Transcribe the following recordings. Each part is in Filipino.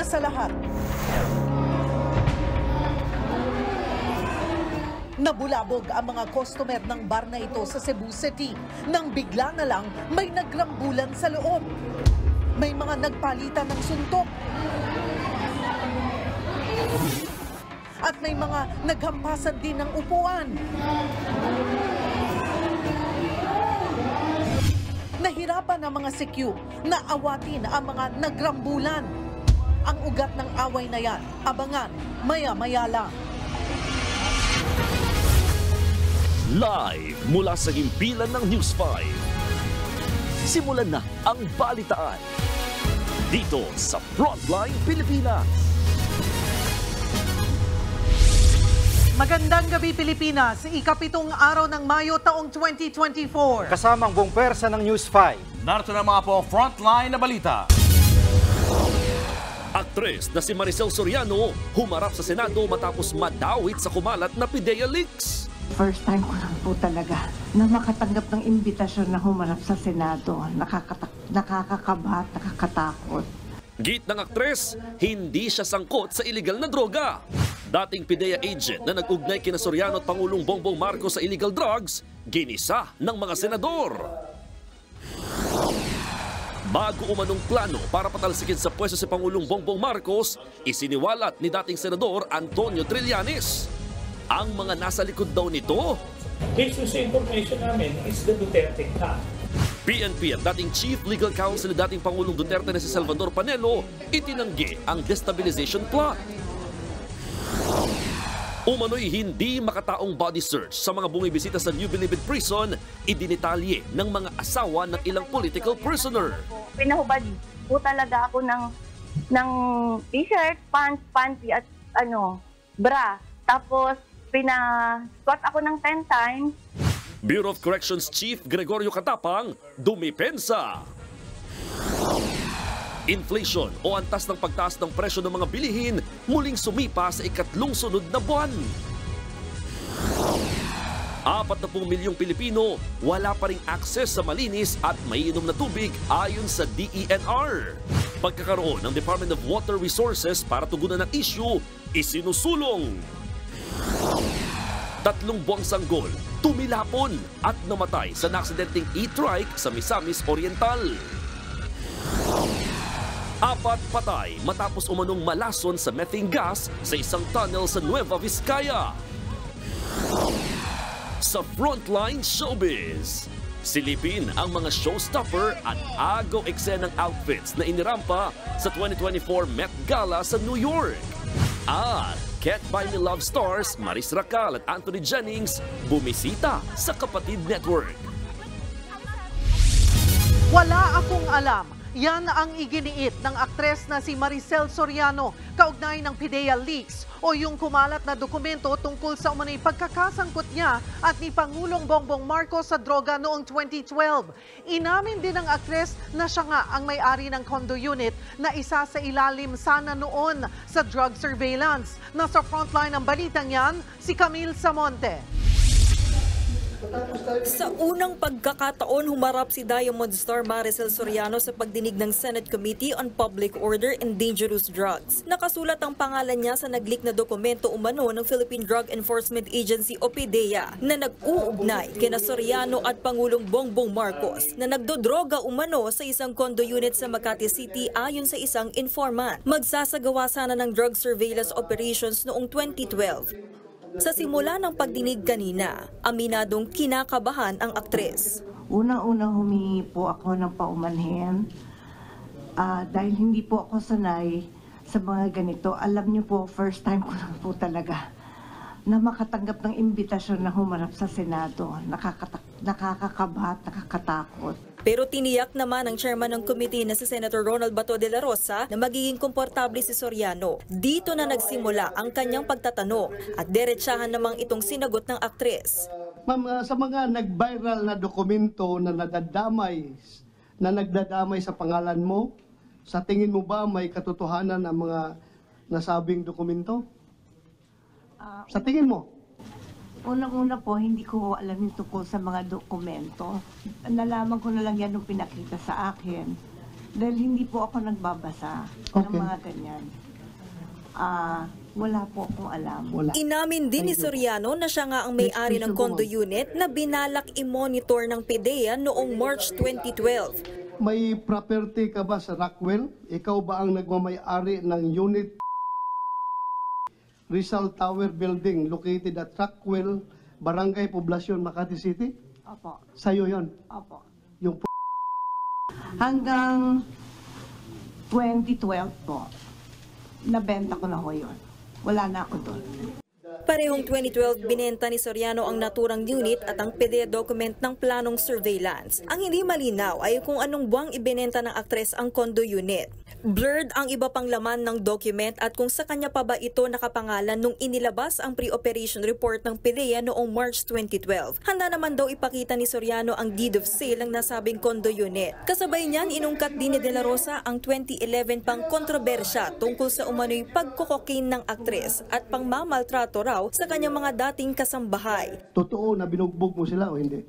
una sa lahat, nabulabog ang mga customer ng bar na ito sa Cebu City nang bigla na lang may nagrambulan sa loob. May mga nagpalitan ng suntok. At may mga naghampasan din ng upuan. Nahirapan ang mga CQ na awatin ang mga nagrambulan. Ang ugat ng away na yan, abangan, maya-maya lang. Live mula sa himpilan ng News 5. Simulan na ang balitaan dito sa Frontline Pilipinas. Magandang gabi Pilipinas, ikapitong araw ng Mayo taong 2024. Kasama ang buong pwersa ng News 5. Narito na mga po frontline na balita. Aktres na si Maricel Soriano humarap sa Senado matapos madawit sa kumalat na PIDEA leaks. First time ko lang po talaga na makatanggap ng imbitasyon na humarap sa Senado. Nakakakabahat, nakakatakot. Git ng aktres, hindi siya sangkot sa illegal na droga. Dating PIDEA agent na nag-ugnay kina Soriano at Pangulong Bongbong Marcos sa illegal drugs, ginisa ng mga senador. Bago umanong plano para patalsikin sa pwesto si Pangulong Bongbong Marcos, isiniwalat ni dating Senador Antonio Trillanes. Ang mga nasa likod daw nito, Jesus information namin is the Duterte camp. PNP at dating Chief Legal Counsel ni dating Pangulong Duterte na si Salvador Panelo, itinanggi ang destabilization plot. Umano'y hindi makataong body search sa mga bumibisita sa New Bilibid Prison, idinitalye ng mga asawa ng ilang political prisoner. Pinahubad po talaga ako ng t-shirt, pants, panty at bra. Tapos pina-squat ako ng 10 times. Bureau of Corrections Chief Gregorio Catapang, dumipensa. Inflation o antas ng pagtaas ng presyo ng mga bilihin muling sumipa sa ikatlong sunod na buwan. 40 milyong Pilipino wala pa ring access sa malinis at maiinom na tubig ayon sa DENR. Pagkakaroon ng Department of Water Resources para tugunan ang issue, isinusulong. 3 buwang sanggol, tumilapon at namatay sa naaksidenteng e-trike sa Misamis Oriental. 4 patay matapos umanong malason sa methane gas sa isang tunnel sa Nueva Vizcaya. Sa Frontline Showbiz, silipin ang mga showstopper at agaw eksenang outfits na inirampa sa 2024 Met Gala sa New York. At Can't Buy Me Love stars Maris Racal at Anthony Jennings bumisita sa Kapatid Network. Wala akong alam. Yan ang iginiit ng aktres na si Maricel Soriano kaugnay ng PIDEA leaks o yung kumalat na dokumento tungkol sa umano'y pagkakasangkot niya at ni Pangulong Bongbong Marcos sa droga noong 2012. Inamin din ng aktres na siya nga ang may-ari ng condo unit na isa sa ilalim sana noon sa drug surveillance. Nasa frontline ng balitang yan, si Camille Samonte. Sa unang pagkakataon, humarap si Diamond star Maricel Soriano sa pagdinig ng Senate Committee on Public Order and Dangerous Drugs. Nakasulat ang pangalan niya sa nag-leak na dokumento umano ng Philippine Drug Enforcement Agency o PIDEA na nag-uugnay kina Soriano at Pangulong Bongbong Marcos na nagdodroga umano sa isang condo unit sa Makati City ayon sa isang informant. Magsasagawa sana ng drug surveillance operations noong 2012. Sa simula ng pagdinig kanina, aminadong kinakabahan ang aktres. Unang-unang humingi po ako ng paumanhin dahil hindi po ako sanay sa mga ganito. Alam niyo po, first time ko lang po talaga na makatanggap ng imbitasyon na humarap sa Senado. Nakakakabahat, nakakatakot. Pero tiniyak naman ng chairman ng committee na si Senator Ronald Bato de la Rosa na magiging komportable si Soriano. Dito na nagsimula ang kanyang pagtatanong at diretsahan namang itong sinagot ng aktres. Ma'am, sa mga nag-viral na dokumento na nagdadamay sa pangalan mo, sa tingin mo ba may katotohanan ang mga nasabing dokumento? Sa tingin mo? Unang-una po, hindi ko alam yung tungkol sa mga dokumento. Nalaman ko na lang yan nung pinakita sa akin. Dahil hindi po ako nagbabasa ng mga ganyan. Wala po akong alam. Wala. Inamin din ni Soriano na siya nga ang may-ari ng condo unit na binalak i-monitor ng PDEA noong March 2012. May property ka ba sa Rockwell? Ikaw ba ang nagmamay-ari ng unit Rizal Tower Building located at Rockwell, Barangay Poblacion, Makati City? Opo. Sa'yo yon. Opo. Yung Hanggang 2012 po, nabenta ko na ho yun. Wala na ako doon. Parehong 2012, binenta ni Soriano ang naturang unit at ang PDEA document ng planong surveillance. Ang hindi malinaw ay kung anong buwang ibinenta ng aktres ang condo unit. Blurred ang iba pang laman ng document at kung sa kanya pa ba ito nakapangalan nung inilabas ang pre-operation report ng PDEA noong March 2012. Handa naman daw ipakita ni Soriano ang deed of sale ng nasabing condo unit. Kasabay niyan, inungkat din ni De La Rosa ang 2011 pang kontrobersya tungkol sa umano'y pagkukokain ng aktres at pangmamaltrato raw sa kanyang mga dating kasambahay. totoo na binugbog mo sila o hindi?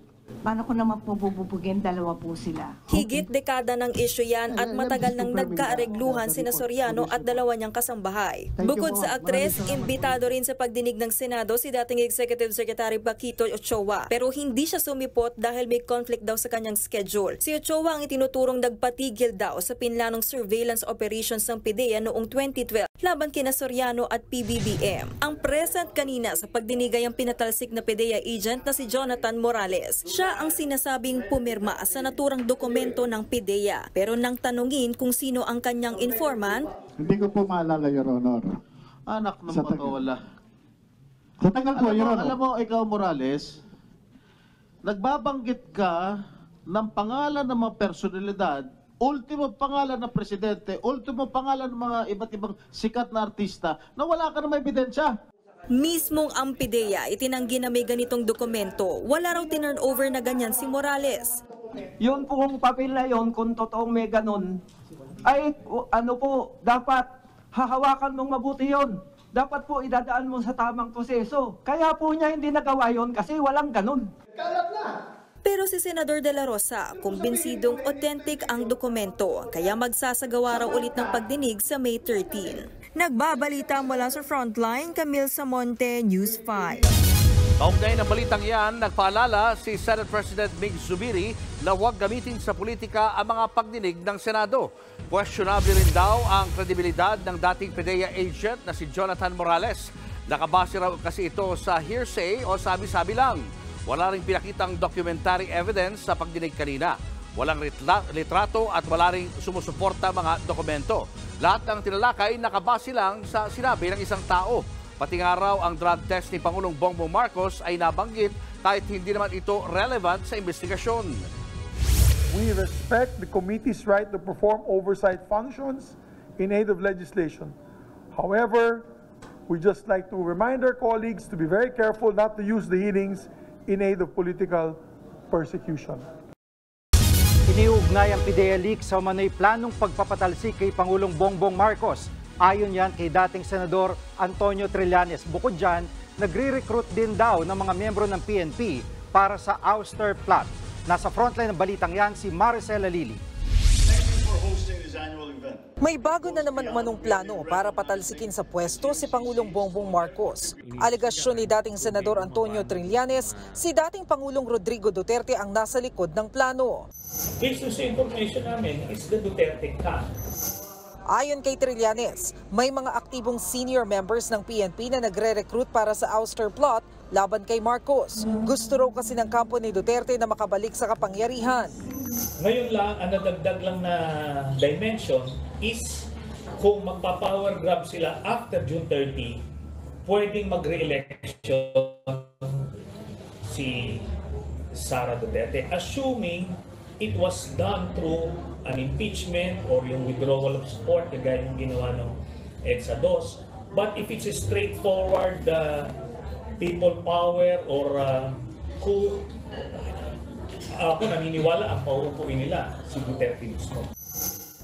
Paano ko naman po bububugin? Dalawa po sila. Higit dekada ng isyu yan at matagal nang nagkaaregluhan sina Soriano at dalawa niyang kasambahay. Bukod sa aktres, imbitado rin sa pagdinig ng Senado si dating Executive Secretary Paquito Ochoa. Pero hindi siya sumipot dahil may conflict daw sa kanyang schedule. Si Ochoa ang itinuturong nagpatigil daw sa pinlanong surveillance operations ng PDEA noong 2012 laban kina Soriano at PBBM. Ang present kanina sa pagdinig ay ang pinatalsik na PDEA agent na si Jonathan Morales. Siya ang sinasabing pumirma sa naturang dokumento ng PDEA. Pero nang tanungin kung sino ang kanyang informant, hindi ko po maalala, Your Honor. Anak ng makawala. Sa tagal po, Your Honor. Alam mo, ikaw Morales, nagbabanggit ka ng pangalan ng mga personalidad, ultimo pangalan ng presidente, ultimo pangalan ng mga iba't ibang sikat na artista na wala ka na may ebidensya. mismong ang PDEA itinanggi na may ganitong dokumento. Wala raw tinurnover na ganyan si Morales. Yun po kung papel na yun, kung totoong may ganun, ay ano po, dapat hahawakan mong mabuti yun. Dapat po idadaan mo sa tamang proseso. Kaya po niya hindi nagawa yun kasi walang ganun. Pero si Senador De La Rosa, kumbinsidong authentic ang dokumento, kaya magsasagawa raw ulit ng pagdinig sa May 13. Nagbabalita mula sa Frontline, Camille Samonte, News 5. Kaugnay ng balitang yan, nagpaalala si Senate President Mig Zubiri na huwag gamitin sa politika ang mga pagdinig ng Senado. Questionable rin daw ang kredibilidad ng dating PDEA agent na si Jonathan Morales. Nakabase raw kasi ito sa hearsay o sabi-sabi lang. Wala ring pinakitang documentary evidence sa pagdinig kanina. Walang litrato at wala ring sumusuporta mga dokumento. Lahat ng tinalakay nakabase lang sa sinabi ng isang tao. Pati nga raw ang drug test ni Pangulong Bongbong Marcos ay nabanggit kahit hindi naman ito relevant sa investigasyon. We respect the committee's right to perform oversight functions in aid of legislation. However, we just like to remind our colleagues to be very careful not to use the hearings in aid of political persecution. Iniugnay ang PDEA leak sa umano'y planong pagpapatalsik kay Pangulong Bongbong Marcos. Ayon yan kay dating Senador Antonio Trillanes. Bukod dyan, nagre-recruit din daw ng mga miyembro ng PNP para sa ouster plot. Nasa frontline ng balitang yan si Maricel Alili. May bago na naman umanong plano para patalsikin sa pwesto si Pangulong Bongbong Marcos. Alegasyon ni dating Senador Antonio Trillanes, si dating Pangulong Rodrigo Duterte ang nasa likod ng plano. Based sa information namin is the Duterte camp. Ayon kay Trillanes, may mga aktibong senior members ng PNP na nagre-recruit para sa ouster plot laban kay Marcos. Gusto raw kasi ng kampo ni Duterte na makabalik sa kapangyarihan. Ngayon lang, ang nadagdag lang na dimension is kung magpa-power grab sila after June 30, pwedeng mag-re-election si Sara Duterte, assuming it was done through an impeachment or yung withdrawal of support, kagaya yung ginawa ng EDSA 2. But if it's a straightforward people power or coup, ako naniniwala ang pauupuin nila si Duterte mismo.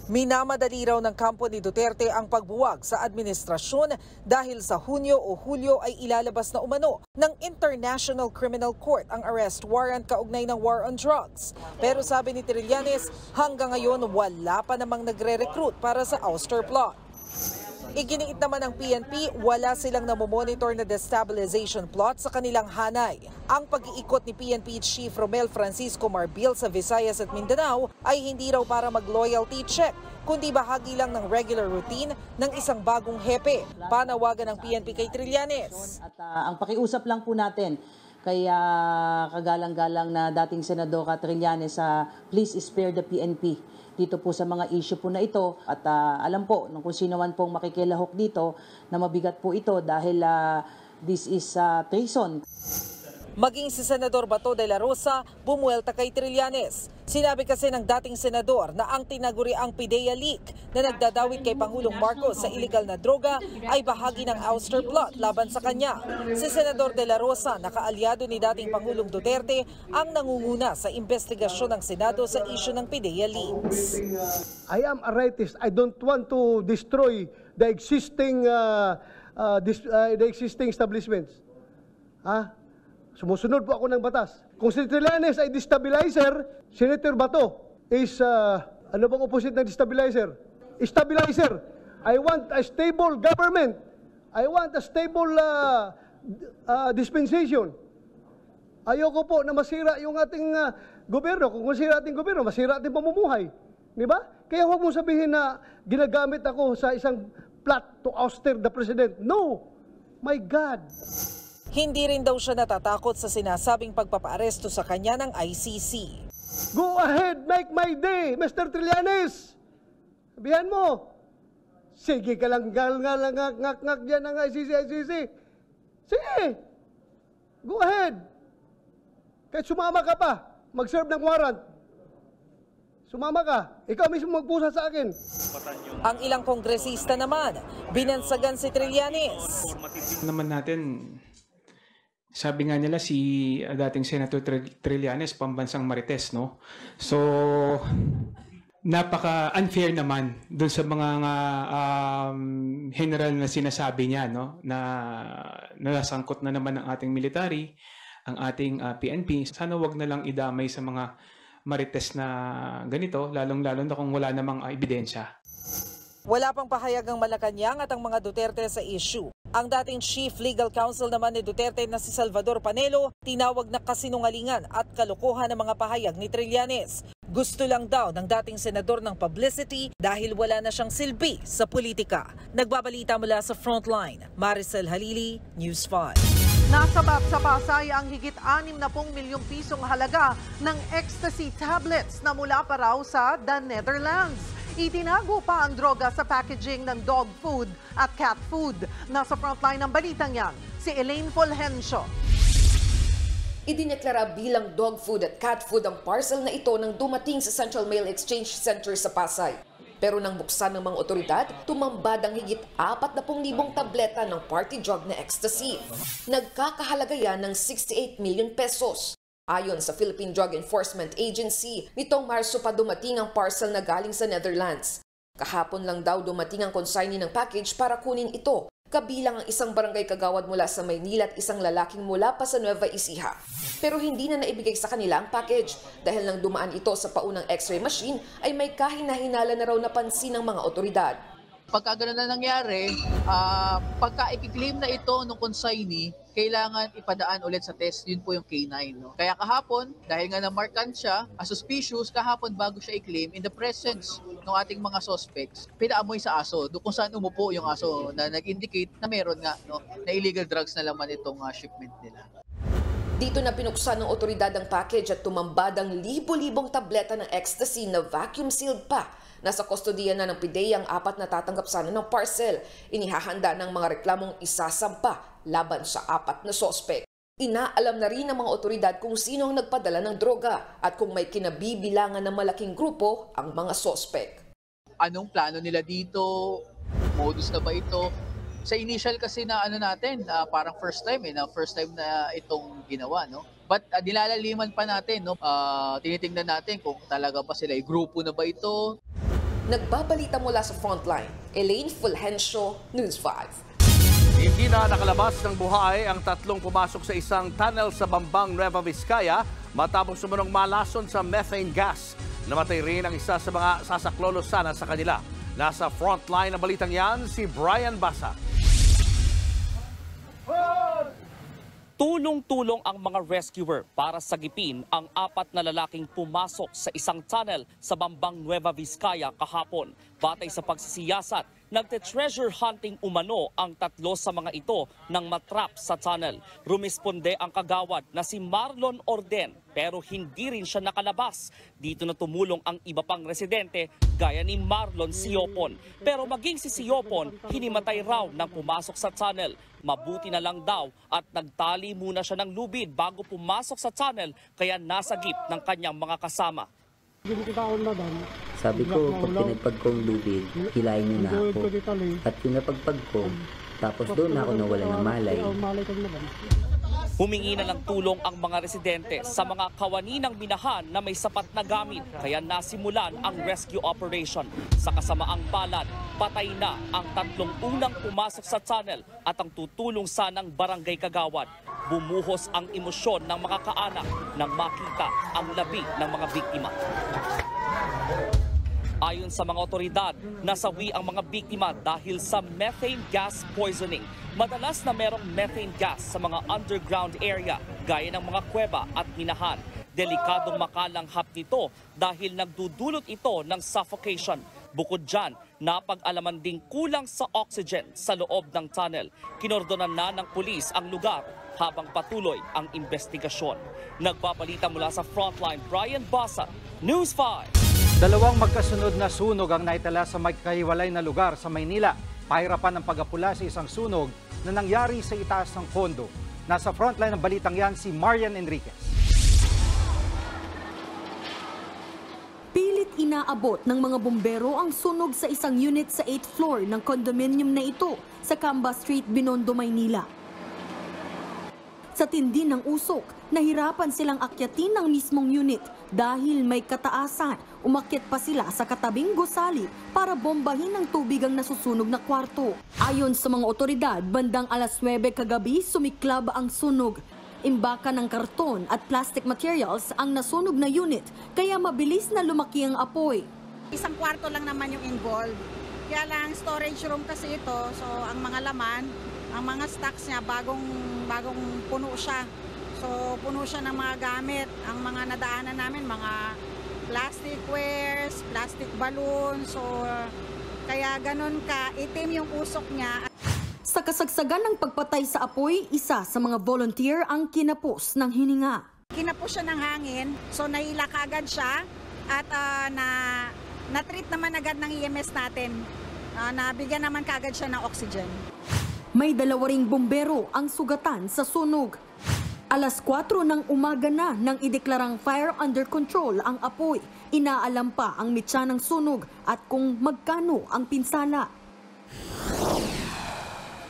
Minamadali raw ng kampo ni Duterte ang pagbuwag sa administrasyon dahil sa Hunyo o Hulyo ay ilalabas na umano ng International Criminal Court ang arrest warrant kaugnay ng war on drugs. Pero sabi ni Trillanes, hanggang ngayon wala pa namang nagre-recruit para sa ouster plot. Iginiit naman ng PNP, wala silang namomonitor na destabilization plot sa kanilang hanay. Ang pag-iikot ni PNP Chief Romel Francisco Marbil sa Visayas at Mindanao ay hindi raw para mag-loyalty check, kundi bahagi lang ng regular routine ng isang bagong hepe. Panawagan ng PNP kay Trillanes. At ang pakiusap lang po natin kay kagalang-galang na dating Senador Trillanes, please spare the PNP dito po sa mga issue po na ito. At alam po kung sino man pong makikilahok dito na mabigat po ito dahil this is treason. Maging si Senador Bato de la Rosa, bumuelta kay Trillanes. Sinabi kasi ng dating senador na ang tinaguriang PIDEA leak na nagdadawit kay Pangulong Marcos sa illegal na droga ay bahagi ng ouster plot laban sa kanya. Si Senador de la Rosa, nakaalyado ni dating Pangulong Duterte, ang nangunguna sa investigasyon ng Senado sa issue ng PIDEA leaks. I am a rightist. I don't want to destroy the existing establishments. Sumusunod po ako ng batas. Kung si Trillanes ay destabilizer, Senator Bato is, ano bang opposite ng destabilizer? Stabilizer. I want a stable government. I want a stable dispensation. Ayoko po na masira yung ating gobyerno. Kung masira ating gobyerno, masira ating pamumuhay. Di ba? Kaya huwag mong sabihin na ginagamit ako sa isang plot to ouster the president. No! My God! Hindi rin daw siya natatakot sa sinasabing pagpapaaresto sa kanya ng ICC. Go ahead, make my day, Mr. Trillanes! Sabihan mo, sige ka lang, ngak-ngak dyan ng ICC. Sige, go ahead. Kahit sumama ka pa, mag-serve ng warrant. Sumama ka, ikaw mismo magpusa sa akin. Ang ilang kongresista naman, binansagan si Trillanes. Naman natin, sabi nga nila si dating Senator Trillanes, pambansang Marites, no? So, napaka-unfair naman dun sa mga general na sinasabi niya, no? Na nasangkot na naman ang ating military, ang ating PNP. Sana wag na lang idamay sa mga Marites na ganito, lalong-lalo na kung wala namang ebidensya. Wala pang pahayag ang Malacanang at ang mga Duterte sa issue. Ang dating Chief Legal Counsel naman ni Duterte na si Salvador Panelo, tinawag na kasinungalingan at kalokohan ng mga pahayag ni Trillanes. Gusto lang daw ng dating senador ng publicity dahil wala na siyang silbi sa politika. Nagbabalita mula sa Frontline, Maricel Halili, News 5. Nasabak sa Pasay ang higit 60 milyong pisong halaga ng ecstasy tablets na mula pa raw sa the Netherlands. Itinago pa ang droga sa packaging ng dog food at cat food. Nasa frontline ng balitang yan, si Elaine Fulgencio. Idineklara bilang dog food at cat food ang parcel na ito nang dumating sa Central Mail Exchange Center sa Pasay. Pero nang buksan ng mga otoridad, tumambad ang higit 40,000 tableta ng party drug na ecstasy. Nagkakahalaga yan ng 68 million pesos. Ayon sa Philippine Drug Enforcement Agency, nitong Marso pa dumating ang parcel na galing sa Netherlands. Kahapon lang daw dumating ang consignee ng package para kunin ito, kabilang ang isang barangay kagawad mula sa Maynila at isang lalaking mula pa sa Nueva Ecija. Pero hindi na naibigay sa kanila ang package dahil nang dumaan ito sa paunang x-ray machine ay may kahinahinala na raw napansin ng mga otoridad. Pagka gano'n na nangyari, pagka i-claim na ito ng consignee, kailangan ipadaan ulit sa test. Yun po yung K9. No? Kaya kahapon, dahil nga na-markan siya, suspicious, kahapon bago siya i-claim, in the presence ng ating mga suspects, pinaamoy sa aso, doon kung saan umupo yung aso na nag-indicate na meron nga no, na illegal drugs na laman itong shipment nila. Dito na pinuksan ng otoridad ang package at tumambad ang libo-libong tableta ng ecstasy na vacuum-sealed pa. Nasa kustodiya na ng PIDEA ang 4 na tatanggap sana ng parcel. Inihahanda ng mga reklamong isasampa laban sa 4 na sospek. Inaalam na rin ng mga otoridad kung sino ang nagpadala ng droga at kung may kinabibilangan ng malaking grupo ang mga sospek. Anong plano nila dito? Modus na ba ito? Sa initial kasi na natin, parang first time na itong ginawa, no? But nilalaliman pa natin, no? Tinitingnan natin kung talaga pa sila, grupo na ba ito? Nagbabalita mula sa Frontline, Elaine Fulgencio, News 5. Hindi na nakalabas ng buhay ang tatlong pumasok sa isang tunnel sa Bambang, Nueva Vizcaya matapos sumunong malason sa methane gas. Namatay rin ang isa sa mga sasaklolo sana sa kanila. Nasa Frontline ng balitang yan, si Brian Basa. Tulong-tulong ang mga rescuer para sagipin ang 4 na lalaking pumasok sa isang tunnel sa Bambang, Nueva Vizcaya kahapon. Batay sa pagsisiyasat, nagte-treasure hunting umano ang 3 sa mga ito nang matrap sa tunnel. Rumisponde ang kagawad na si Marlon Orden pero hindi rin siya nakalabas. Dito na tumulong ang iba pang residente gaya ni Marlon Siopon. Pero maging si Siopon, hinimatay raw nang pumasok sa tunnel. Mabuti na lang daw at nagtali muna siya ng lubid bago pumasok sa tunnel kaya nasagip ng kanyang mga kasama. Sabi ko, pag pinagpag kong lubid, hilahin niyo na ako. At pinapagpag ko, tapos doon ako nawala ng malay. Humingi na lang tulong ang mga residente sa mga kawaninang binahan na may sapat na gamit kaya nasimulan ang rescue operation. Sa kasamaang palad, patay na ang 3 unang pumasok sa tunnel at ang tutulong sanang barangay kagawad. Bumuhos ang emosyon ng mga kaanak nang makita ang labi ng mga biktima. Ayon sa mga otoridad, nasawi ang mga biktima dahil sa methane gas poisoning. Madalas na merong methane gas sa mga underground area gaya ng mga kuweba at minahan. Delikadong makalanghap nito dahil nagdudulot ito ng suffocation. Bukod dyan, napag-alaman ding kulang sa oxygen sa loob ng tunnel. Kinordonan na ng pulis ang lugar habang patuloy ang investigasyon. Nagbabalita mula sa Frontline, Brian Basa, News 5. 2 magkasunod na sunog ang naitala sa magkahiwalay na lugar sa Maynila. Pahirapan ng pag-apula sa isang sunog na nangyari sa itaas ng kondo. Nasa Frontline ng balitang yan si Marian Enriquez. Pilit inaabot ng mga bumbero ang sunog sa isang unit sa 8th floor ng condominium na ito sa Camba Street, Binondo, Maynila. Sa tindi ng usok, nahirapan silang akyatin ng mismong unit dahil may kataasan. Umakyat pa sila sa katabing gusali para bombahin ng tubig ang nasusunog na kwarto. Ayon sa mga otoridad, bandang alas 9 kagabi sumiklab ang sunog. Imbaka ng karton at plastic materials ang nasunog na unit kaya mabilis na lumaki ang apoy. Isang kwarto lang naman yung involved. Kaya lang storage room kasi ito, so ang mga laman, ang mga stocks niya bagong puno siya. So puno siya ng mga gamit. Ang mga nadaanan namin, mga plastic wares, plastic balloon. So kaya ganun ka itim yung usok niya. Sa kasagsagan ng pagpatay sa apoy, isa sa mga volunteer ang kinapos ng hininga. Kinapos siya ng hangin, so naila kaagad siya at na-treat naman agad ng EMS natin. Nabigyan naman kaagad siya ng oxygen. May 2 ring bumbero ang sugatan sa sunog. Alas 4 ng umaga na nang ideklarang fire under control ang apoy. Inaalam pa ang mitsa ng sunog at kung magkano ang pinsala.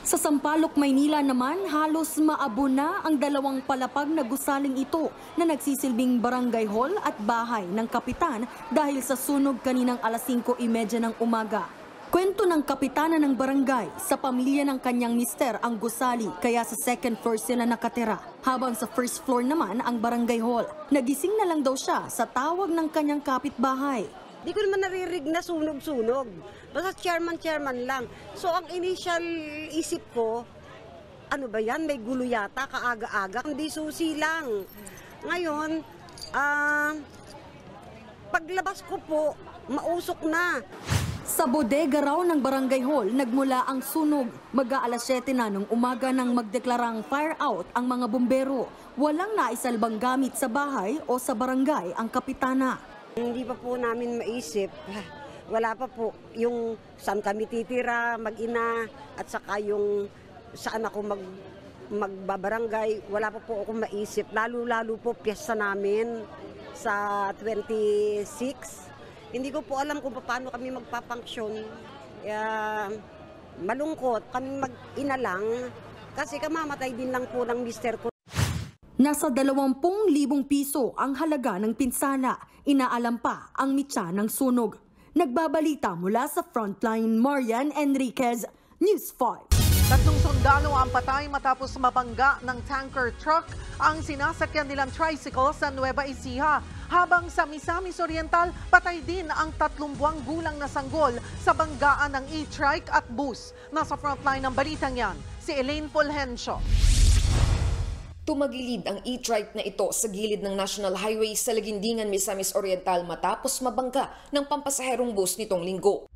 Sa Sampaloc, Maynila naman, halos maabo na ang 2 palapag na gusaling ito na nagsisilbing barangay hall at bahay ng kapitan dahil sa sunog kaninang alas 5:30 ng umaga. Kwento ng kapitana ng barangay, sa pamilya ng kanyang mister ang gusali kaya sa 2nd floor sila nakatira. Habang sa 1st floor naman ang barangay hall. Nagising na lang daw siya sa tawag ng kanyang kapitbahay. Di ko naman naririg na sunog-sunog. Basta chairman lang. So ang initial isip ko, ano ba yan? May gulo yata, kaaga-aga. Hindi susi lang. Ngayon, paglabas ko po, mausok na. Sa bodega raw ng barangay hall, nagmula ang sunog. Mag-aalas 7 na nung umaga nang magdeklarang fire out ang mga bumbero. Walang naisalbang gamit sa bahay o sa barangay ang kapitana. Hindi pa po namin maisip. Wala pa po yung saan kami titira, mag-ina, at saka yung saan ako magbabarangay. Wala pa po ako maisip. Lalo-lalo po piyesta namin sa 26. Hindi ko po alam kung paano kami magpapunksyon. Malungkot kami mag-ina lang kasi kamamatay din lang po ng mister ko. Nasa 20,000 piso ang halaga ng pinsala. Inaalam pa ang mitsa ng sunog. Nagbabalita mula sa Frontline, Marian Enriquez, News 5. 3 sundalo ang patay matapos mabangga ng tanker truck ang sinasakyan nilang tricycle sa Nueva Ecija. Habang sa Misamis Oriental, patay din ang 3 buwang gulang na sanggol sa banggaan ng e-trike at bus. Nasa frontline ng balitang yan, si Elaine Fulgencio. Tumagilid ang e-trike na ito sa gilid ng National Highway sa Lagindingan, Misamis Oriental matapos mabangga ng pampasaherong bus nitong linggo.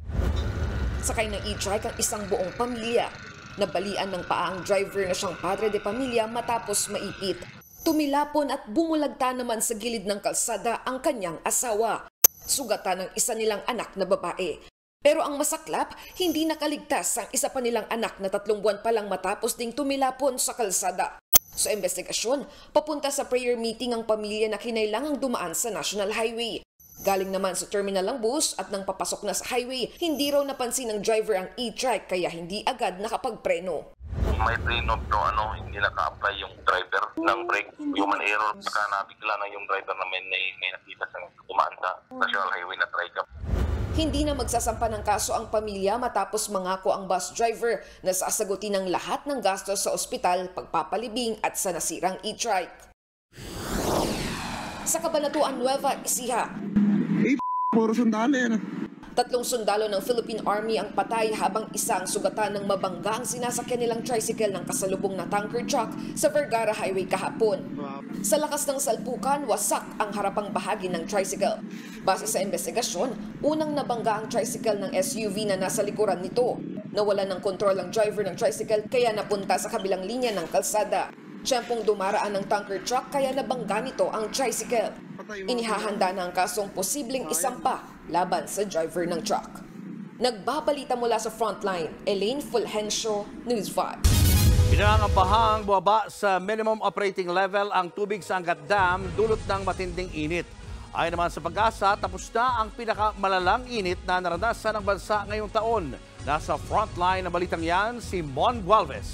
Sakay ng e-trike ang isang buong pamilya. Nabalian ng paa ang driver na siyang padre de pamilya matapos maipit. Tumilapon at bumulagta naman sa gilid ng kalsada ang kanyang asawa. Sugatan ng isa nilang anak na babae. Pero ang masaklap, hindi nakaligtas ang isa pa nilang anak na 3 buwan pa lang matapos ding tumilapon sa kalsada. Sa investigasyon, papunta sa prayer meeting ang pamilya na kinailangang dumaan sa National Highway. Galing naman sa terminal ang bus at nang papasok na sa highway, hindi raw napansin ng driver ang e-trike kaya hindi agad nakapagpreno. May preno to hindi naka-apply yung driver ng brake, human error, saka nabigla na yung driver na may nakita sa tumaan sa National Highway na trike. Hindi na magsasampa ng kaso ang pamilya matapos mangako ang bus driver na sasagutin ng lahat ng gastos sa ospital, pagpapalibing at sa nasirang e-trike. Sa Cabanatuan, Nueva Ecija, 3 sundalo ng Philippine Army ang patay habang isang sugatan ng mabangga ang sinasakyan nilang tricycle ng kasalubong na tanker truck sa Vergara Highway kahapon. Sa lakas ng salpukan, wasak ang harapang bahagi ng tricycle. Base sa investigasyon, unang nabangga ang tricycle ng SUV na nasa likuran nito. Nawalan ng kontrol ang driver ng tricycle kaya napunta sa kabilang linya ng kalsada. Tiyempong dumaraan ng tanker truck kaya nabangga nito ang tricycle. Inihahanda na ang kasong posibleng isampa laban sa driver ng truck. Nagbabalita mula sa Frontline, Elaine Fulgencio, News 5. Pinangambahang bumaba sa minimum operating level ang tubig sa Angat Dam dulot ng matinding init. Ayon naman sa Pag-asa, tapos na ang pinakamalalang init na naranasan ng bansa ngayong taon. Nasa Frontline na balitang yan, si Mon Gualvez.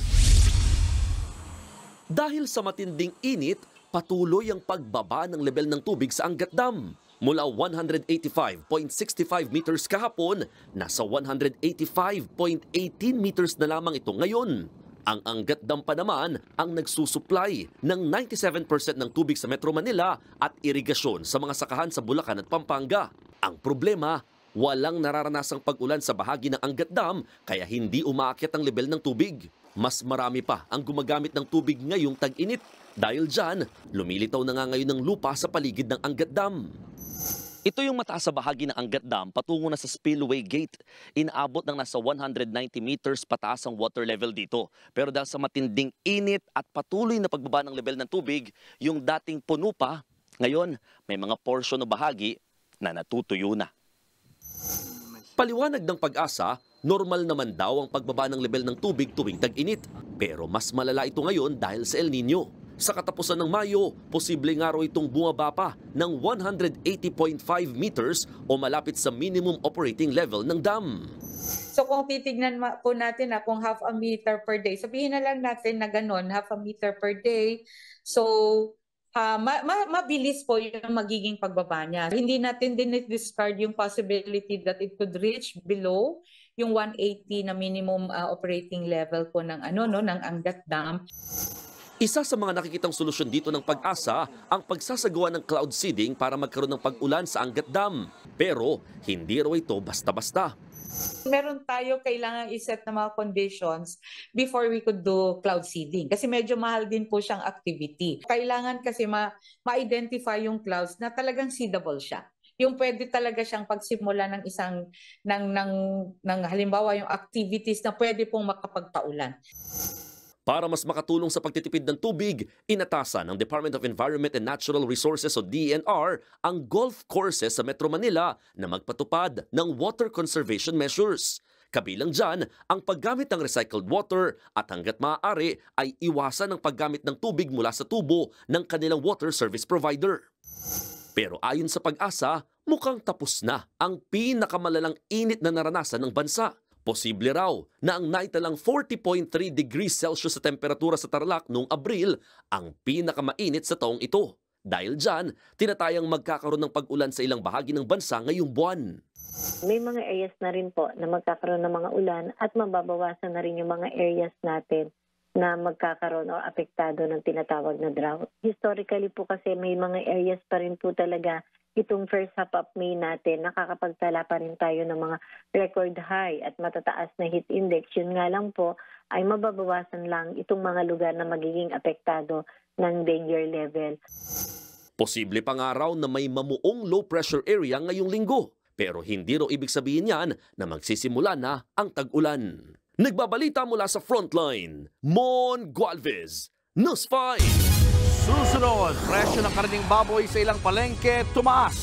Dahil sa matinding init, patuloy ang pagbaba ng level ng tubig sa Angat Dam. Mula 185.65 meters kahapon, nasa 185.18 meters na lamang ito ngayon. Ang Angat Dam pa naman ang nagsusupply ng 97% ng tubig sa Metro Manila at irigasyon sa mga sakahan sa Bulacan at Pampanga. Ang problema, walang nararanasang pag-ulan sa bahagi ng Angat Dam kaya hindi umaakyat ang level ng tubig. Mas marami pa ang gumagamit ng tubig ngayong tag-init. Dahil dyan, lumilitaw na nga ngayon ng lupa sa paligid ng Angat Dam. Ito yung mataas sa bahagi ng Angat Dam patungo na sa Spillway Gate. Inaabot ng nasa 190 meters pataas ang water level dito. Pero dahil sa matinding init at patuloy na pagbaba ng level ng tubig, yung dating puno pa, ngayon may mga portion o bahagi na natutuyo na. Paliwanag ng Pag-asa, normal naman daw ang pagbaba ng level ng tubig tuwing tag-init. Pero mas malala ito ngayon dahil sa El Nino. Sa katapusan ng Mayo, posibleng araw itong bumaba pa ng 180.5 meters o malapit sa minimum operating level ng dam. So kung titignan po natin kung half a meter per day, sabihin na lang natin na gano'n, half a meter per day. So mabilis po yung magiging pagbaba niya. Hindi natin din discard yung possibility that it could reach below yung 180 na minimum operating level po ng ng Angat Dam. Isa sa mga nakikitang solusyon dito ng Pag-asa ang pagsasagawa ng cloud seeding para magkaroon ng pag-ulan sa Angat Dam. Pero hindi raw ito basta-basta. Meron tayo kailangan iset na mga conditions before we could do cloud seeding. Kasi medyo mahal din po siyang activity. Kailangan kasi ma-identify yung clouds na talagang seedable siya. Yung pwede talaga siyang pagsimula ng isang ng halimbawa yung activities na pwede pong makapagpaulan. Para mas makatulong sa pagtitipid ng tubig, inatasan ng Department of Environment and Natural Resources o DENR ang golf courses sa Metro Manila na magpatupad ng water conservation measures. Kabilang dyan ang paggamit ng recycled water at hanggat maaari ay iwasan ang paggamit ng tubig mula sa tubo ng kanilang water service provider. Pero ayon sa Pag-asa, mukhang tapos na ang pinakamalalang init na naranasan ng bansa. Posible raw na ang naitalang 40.3 degrees Celsius sa temperatura sa Tarlac noong Abril ang pinakamainit sa taong ito. Dahil dyan, tinatayang magkakaroon ng pag-ulan sa ilang bahagi ng bansa ngayong buwan. May mga areas na rin po na magkakaroon ng mga ulan at mababawasan na rin yung mga areas natin na magkakaroon o apektado ng tinatawag na drought. Historically po kasi may mga areas pa rin po talaga itong first half of May natin, nakakapagtala pa rin tayo ng mga record high at matataas na heat index. Yun nga lang po ay mababawasan lang itong mga lugar na magiging apektado ng danger level. Posible pa nga raw na may mamuong low pressure area ngayong linggo. Pero hindi raw ibig sabihin yan na magsisimula na ang tag-ulan. Nagbabalita mula sa Frontline, Mon Gualvez, News 5. Susunod, presyo ng karning baboy sa ilang palengke tumaas.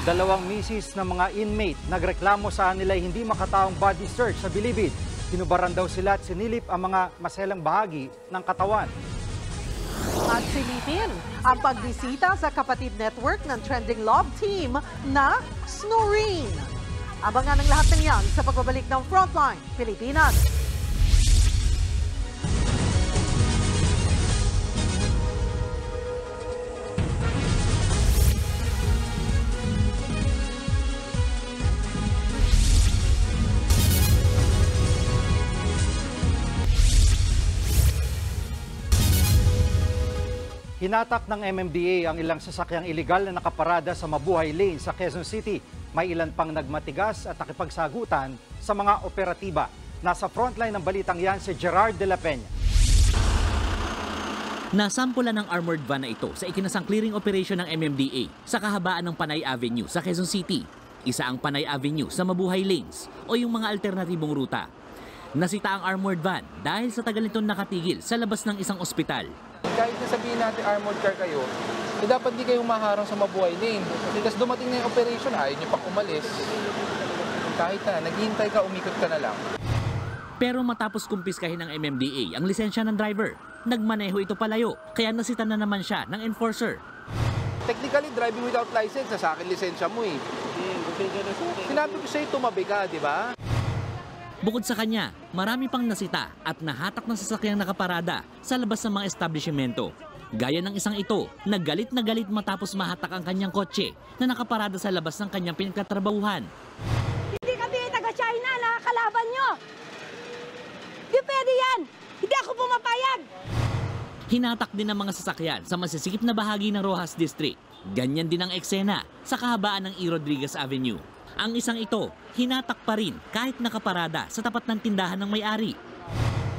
2 misis ng mga inmate nagreklamo sa kanila hindi makataong body search sa Bilibid. Hinubaran daw sila at sinilip ang mga maselang bahagi ng katawan. At silipin ang pagbisita sa kapatid network ng Trending Love Team na Snoreen. Abangan ang lahat ng yan sa pagbabalik ng Frontline Pilipinas. Hinatak ng MMDA ang ilang sasakyang iligal na nakaparada sa Mabuhay Lane sa Quezon City. May ilan pang nagmatigas at nakipagsagutan sa mga operatiba. Nasa frontline ng balitang yan si Gerard de la Peña. Nasampulan ng armored van na ito sa ikinasang clearing operation ng MMDA sa kahabaan ng Panay Avenue sa Quezon City. Isa ang Panay Avenue sa Mabuhay Lanes o yung mga alternatibong ruta. Nasita ang armored van dahil sa tagal nitong nakatigil sa labas ng isang ospital. Kahit na sabihin natin armored car kayo, dapat di kayong maharang sa Mabuhay Lane. Kasi dumating na yung operation, ayaw nyo pa umalis. Kahit na, naghihintay ka, umikot ka na lang. Pero matapos kumpiskahin ng MMDA ang lisensya ng driver, nagmaneho ito palayo, kaya nasita na naman siya ng enforcer. Technically, driving without license, sa akin lisensya mo eh. Sinabi ko sa'yo, tumabi ka, di ba? Bukod sa kanya, marami pang nasita at nahatak ng sasakyang nakaparada sa labas ng mga establishmento. Gaya ng isang ito, nagalit na galit matapos mahatak ang kanyang kotse na nakaparada sa labas ng kanyang pinagtatrabahuhan. Hindi kami taga-China, nakakalaban nyo! Di pwede yan! Hindi ako pumapayag! Hinatak din ang mga sasakyan sa masisikip na bahagi ng Rojas District. Ganyan din ang eksena sa kahabaan ng E. Rodriguez Avenue. Ang isang ito, hinatak pa rin kahit nakaparada sa tapat ng tindahan ng may-ari.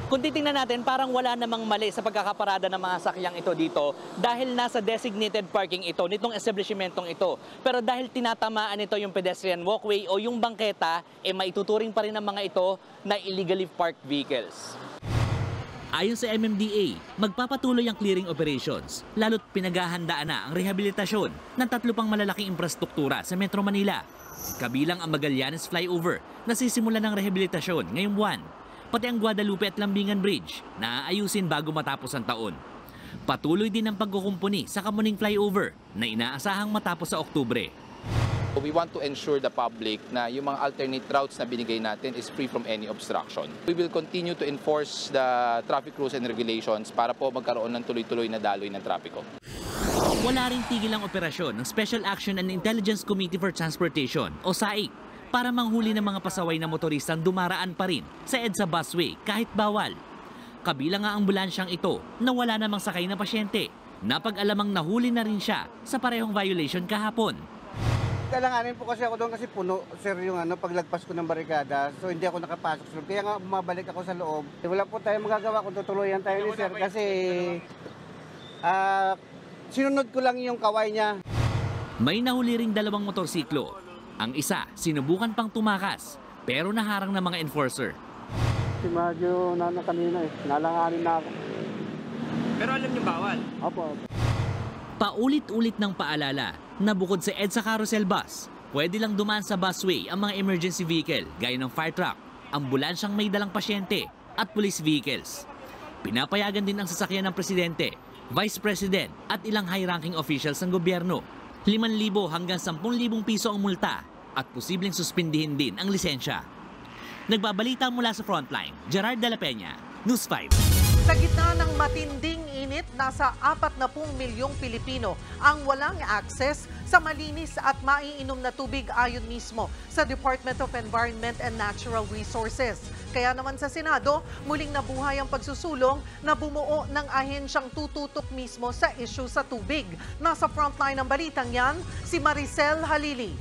Kung titingnan natin, parang wala namang mali sa pagkakaparada ng mga sakyang ito dito dahil nasa designated parking ito nitong establishmentong ito. Pero dahil tinatamaan ito yung pedestrian walkway o yung bangketa, maituturing pa rin ng mga ito na illegally parked vehicles. Ayon sa MMDA, magpapatuloy ang clearing operations, lalo't pinaghahandaan na ang rehabilitasyon ng 3 pang malalaking infrastruktura sa Metro Manila. Kabilang ang Magallanes Flyover na sisimulan ng rehabilitasyon ngayong buwan, pati ang Guadalupe at Lambingan Bridge na aayusin bago matapos ang taon. Patuloy din ang pagkukumpuni sa Kamuning Flyover na inaasahang matapos sa Oktubre. We want to ensure the public na yung mga alternate routes na binigay natin is free from any obstruction. We will continue to enforce the traffic rules and regulations para po magkaroon ng tuloy-tuloy na daloy ng trapiko. Wala ring tigil ang operasyon ng Special Action and Intelligence Committee for Transportation o SAIC para manghuli ng mga pasaway na motoristang dumaraan pa rin sa EDSA busway kahit bawal. Kabilang nga ang ambulansyang ito na wala namang sakay na pasyente. Napag-alamang nahuli na rin siya sa parehong violation kahapon. Kailanganin po kasi ako doon kasi puno, sir, yung paglagpas ko ng barikada. So hindi ako nakapasok sa loob. Kaya nga bumabalik ako sa loob. Wala po tayong magagawa kung tutuluyan tayo ni sir kasi sinunod ko lang yung kaway niya. May nahuli ring 2 motorsiklo. Ang isa, sinubukan pang tumakas, pero naharang ng mga enforcer. Si Maggio kanina nalanganin na ako. Pero alam niyo bawal? Opo. Paulit-ulit ng paalala na bukod sa EDSA carousel bus, pwede lang dumaan sa busway ang mga emergency vehicle gaya ng fire truck, ambulansyang may dalang pasyente at police vehicles. Pinapayagan din ang sasakyan ng presidente, vice president at ilang high-ranking officials ng gobyerno. 5,000 hanggang 10,000 piso ang multa at posibleng suspindihin din ang lisensya. Nagbabalita mula sa Frontline, Gerard de la Peña, News 5. Sa gitna ng matinding iginit, nasa 40 milyong Pilipino ang walang access sa malinis at maiinom na tubig ayon mismo sa Department of Environment and Natural Resources. Kaya naman sa Senado, muling nabuhay ang pagsusulong na bumuo ng ahensyang tututok mismo sa issue sa tubig. Nasa frontline ng balitang yan, si Maricel Halili.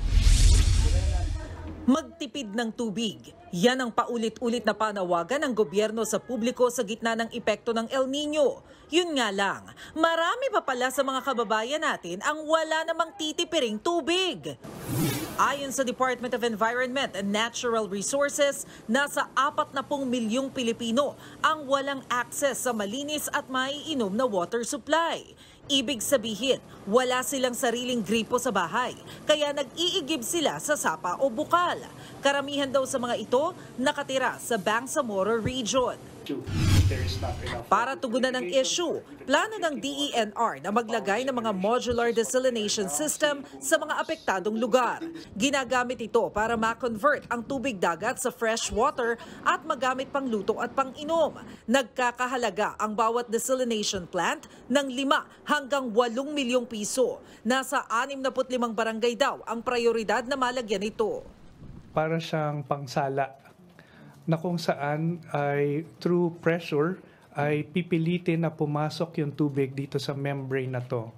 Magtipid ng tubig. Yan ang paulit-ulit na panawagan ng gobyerno sa publiko sa gitna ng epekto ng El Nino. Yun nga lang, marami pa pala sa mga kababayan natin ang wala namang titipiring tubig. Ayon sa Department of Environment and Natural Resources, nasa 40 milyong Pilipino ang walang access sa malinis at maiinom na water supply. Ibig sabihin, wala silang sariling gripo sa bahay, kaya nag-iigib sila sa sapa o bukal. Karamihan daw sa mga ito nakatira sa Bangsamoro Region. Para tugunan ng issue, plano ng DENR na maglagay ng mga modular desalination system sa mga apektadong lugar. Ginagamit ito para ma-convert ang tubig dagat sa fresh water at magamit pang luto at pang-inom. Nagkakahalaga ang bawat desalination plant ng 5 hanggang 8 milyong piso. Nasa 65 barangay daw ang prioridad na malagyan ito. Para siyang pangsala na kung saan ay through pressure ay pipilitin na pumasok yung tubig dito sa membrane na to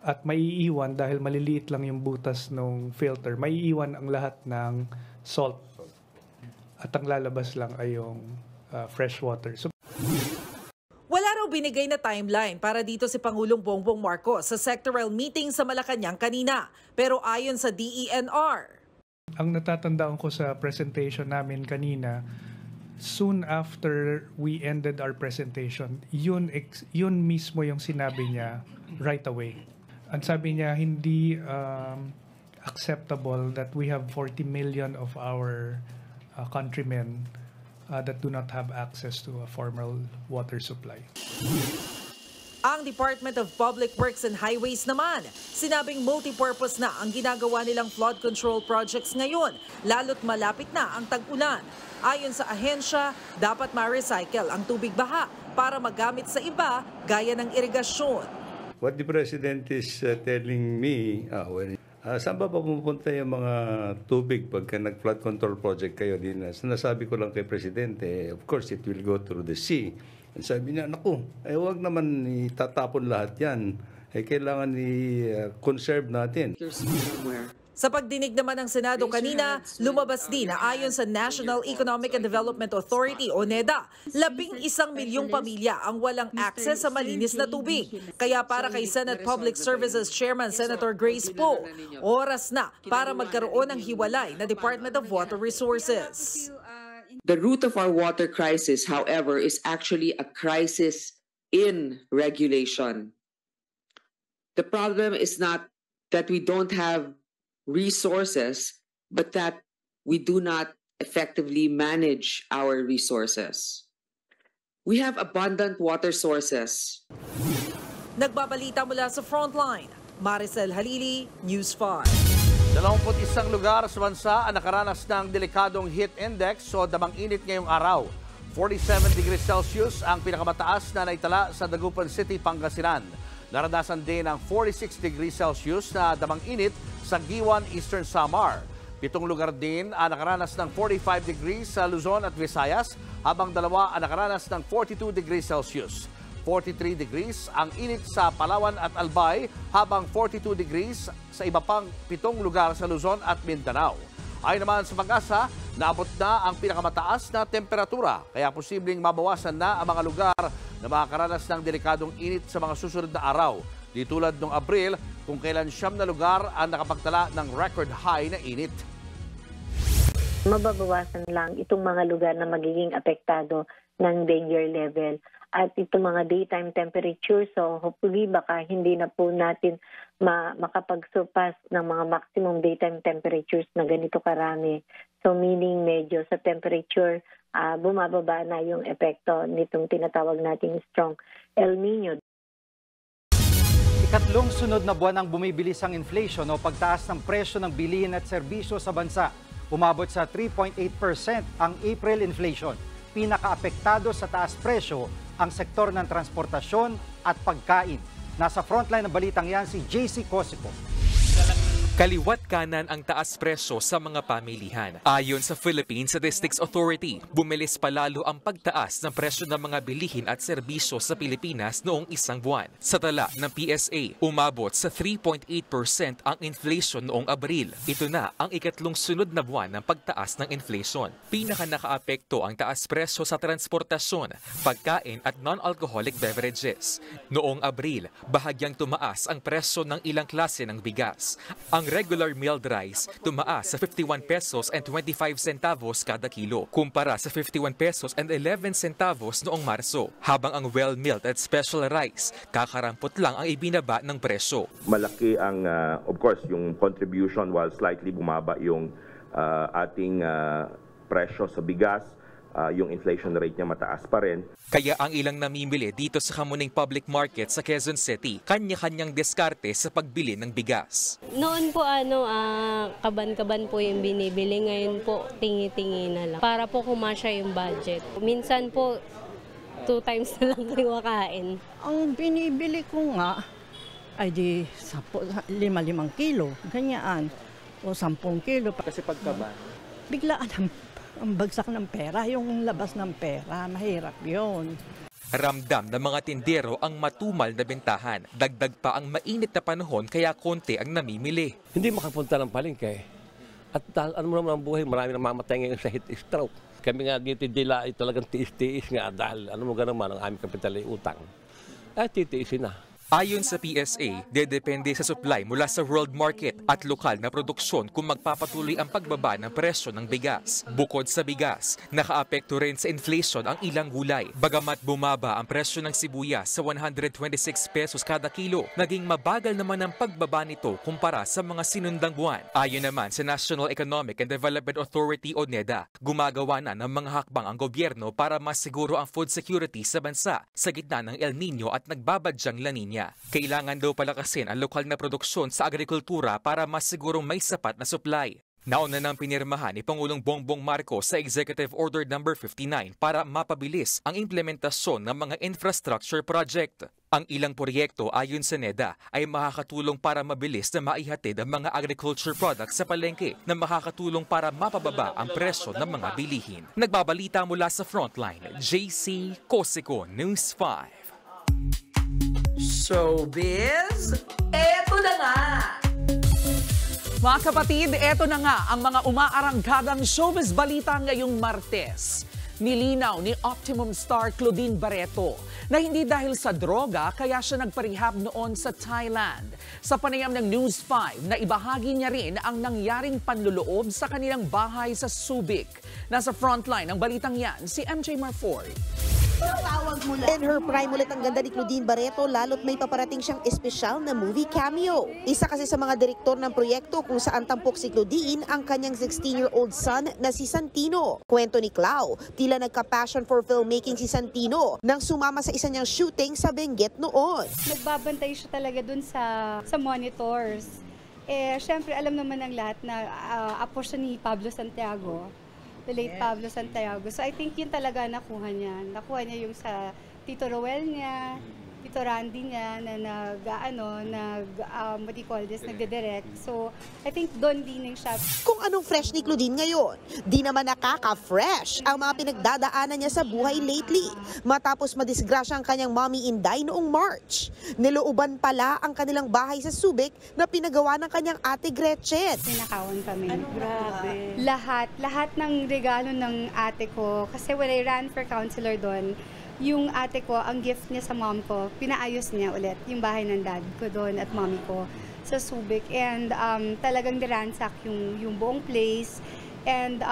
at maiiwan dahil maliliit lang yung butas ng filter, maiiwan ang lahat ng salt at ang lalabas lang ay yung fresh water. Wala raw binigay na timeline para dito si Pangulong Bongbong Marcos sa sectoral meeting sa Malacanang kanina, pero ayon sa DENR, ang natatandaan ko sa presentation namin kanina, soon after we ended our presentation, yun mismo yung sinabi niya right away. Ang sabi niya, hindi acceptable that we have 40 million of our countrymen that do not have access to a formal water supply. Ang Department of Public Works and Highways naman, sinabing multipurpose na ang ginagawa nilang flood control projects ngayon, lalo't malapit na ang tag-ulan. Ayon sa ahensya, dapat ma-recycle ang tubig baha para magamit sa iba gaya ng irigasyon. What the President is telling me, saan ba pupunta yung mga tubig pagka nag-flood control project kayo din? Sinasabi ko lang kay Presidente, of course it will go through the sea. Sabi niya, naku, huwag naman itatapon lahat yan. Kailangan i-conserve natin. Sa pagdinig naman ng Senado kanina, lumabas din na ayon sa National Economic and Development Authority o NEDA, 11 milyong pamilya ang walang access sa malinis na tubig. Kaya para kay Senate Public Services Chairman Senator Grace Poe, oras na para magkaroon ng hiwalay na Department of Water Resources. The root of our water crisis, however, is actually a crisis in regulation. The problem is not that we don't have resources, but that we do not effectively manage our resources. We have abundant water sources. Nagbabalita mula sa Frontline, Maricel Halili, News 5. 21 lugar sa bansa ang nakaranas ng delikadong heat index o damang init ngayong araw. 47 degrees Celsius ang pinakamataas na naitala sa Dagupan City, Pangasinan. Naranasan din ang 46 degrees Celsius na damang init sa Giwan, Eastern Samar. 7 lugar din ang nakaranas ng 45 degrees sa Luzon at Visayas, habang 2 ang nakaranas ng 42 degrees Celsius. 43 degrees ang init sa Palawan at Albay, habang 42 degrees sa iba pang 7 lugar sa Luzon at Mindanao. Ayon naman sa Pag-asa, naabot na ang pinakamataas na temperatura, kaya posibleng mabawasan na ang mga lugar na makakaranas ng delikadong init sa mga susunod na araw. Di tulad noong Abril, kung kailan 9 na lugar ang nakapagtala ng record high na init. Mababawasan lang itong mga lugar na magiging apektado ng danger level at itong mga daytime temperature. So hopefully baka hindi na po natin makapagsurpass ng mga maximum daytime temperatures na ganito karami. So meaning medyo sa temperature bumababa na yung epekto nitong tinatawag nating strong El Nino. Ikatlong sunod na buwan ang bumibilis ang inflation o pagtaas ng presyo ng bilihin at serbisyo sa bansa. Umabot sa 3.8% ang April inflation. Pinakaapektado sa taas presyo ang sektor ng transportasyon, at pagkain. Nasa frontline ng balitang yan si JC Cosico. Kaliwat kanan ang taas presyo sa mga pamilihan. Ayon sa Philippine Statistics Authority, bumilis palalo ang pagtaas ng presyo ng mga bilihin at serbisyo sa Pilipinas noong isang buwan. Sa tala ng PSA, umabot sa 3.8% ang inflation noong Abril. Ito na ang ikatlong sunod na buwan ng pagtaas ng inflation. Pinaka nakaapekto ang taas presyo sa transportasyon, pagkain at non-alcoholic beverages. Noong Abril, bahagyang tumaas ang presyo ng ilang klase ng bigas. Ang regular milled rice tumaas sa 51 pesos and 25 centavos kada kilo, kumpara sa 51 pesos and 11 centavos noong Marso. Habang ang well-milled at special rice, kakarampot lang ang ibinaba ng presyo. Malaki ang, of course, yung contribution while slightly bumaba yung ating presyo sa bigas. Yung inflation rate niya mataas pa rin. Kaya ang ilang namimili dito sa Kamuning Public Market sa Quezon City, kanya-kanyang diskarte sa pagbili ng bigas. Noon po kaban-kaban po yung binibili, ngayon po tingi-tingi na lang. Para po kumasya yung budget. Minsan po 2 times na lang kayo makain. Ang binibili ko nga ay di 5 kilo, ganyan. O 10 kilo. Kasi pagkaban? Biglaan ang bagsak ng pera, yung labas ng pera, mahirap yun. Ramdam ng mga tindero ang matumal na bentahan. Dagdag pa ang mainit na panahon kaya konti ang namimili. Hindi makapunta ng palengke. At ano mo naman ang buhay, marami na mamatay ngayon sa heat stroke. Kami nga dito dila ay talagang tiis-tiis nga dahil ano mo naman ang aming kapital ay utang. Ay titiisin na. Ayon sa PSA, dedepende sa supply mula sa world market at lokal na produksyon kung magpapatuloy ang pagbaba ng presyo ng bigas. Bukod sa bigas, nakaapekto rin sa inflation ang ilang gulay. Bagamat bumaba ang presyo ng sibuyas sa 126 pesos kada kilo, naging mabagal naman ang pagbaba nito kumpara sa mga sinundang buwan. Ayon naman sa National Economic and Development Authority o NEDA, gumagawa na ng mga hakbang ang gobyerno para masiguro ang food security sa bansa sa gitna ng El Nino at nagbabadyang La Nina. Kailangan daw palakasin ang lokal na produksyon sa agrikultura para masigurong may sapat na supply. Nauna nang pinirmahan ni Pangulong Bongbong Marcos sa Executive Order No. 59 para mapabilis ang implementasyon ng mga infrastructure project. Ang ilang proyekto ayon sa NEDA ay makakatulong para mabilis na maihatid ang mga agriculture products sa palengke na makakatulong para mapababa ang presyo ng mga bilihin. Nagbabalita mula sa Frontline, JC Cosico, News 5. Showbiz, eto na nga! Mga kapatid, eto na nga ang mga umaarangkadang showbiz balita ngayong Martes. Nilinaw ni Optimum star Claudine Barreto na hindi dahil sa droga kaya siya nagparehab noon sa Thailand. Sa panayam ng News 5, na ibahagi niya rin ang nangyaring panluloob sa kanilang bahay sa Subic. Nasa frontline ng balitang yan, si MJ Marford. In her prime ulit ang ganda ni Claudine Barreto lalo't may paparating siyang espesyal na movie cameo. Isa kasi sa mga direktor ng proyekto kung saan tampok si Claudine ang kanyang 16-year-old son na si Santino. Kwento ni Clau, tila nagka-passion for filmmaking si Santino nang sumama sa isa niyang shooting sa Benguet noon. Nagbabantay siya talaga dun sa monitors. Syempre alam naman ng lahat na apo siya ni Pablo Santiago. The late Pablo Santiago. So I think yun talaga nakuha niya. Nakuha niya yung sa Tito Roel niya, Tito Randy niya na nagde-direct. So I think doon din siya. Kung anong fresh ni Claudine ngayon, di naman nakaka-fresh ang mga pinagdadaanan niya sa buhay lately. Matapos madisgrasya ang kanyang mommy Inday noong March. Nilooban pala ang kanilang bahay sa Subic na pinagawa ng kanyang ate Gretchen. Ninakawan kami. Grabe. Lahat ng regalo ng ate ko, kasi when I ran for counselor doon, yung ate ko, ang gift niya sa mom ko, pinaayos niya ulit yung bahay ng dad ko doon at mommy ko sa Subic. And talagang niransak yung buong place. And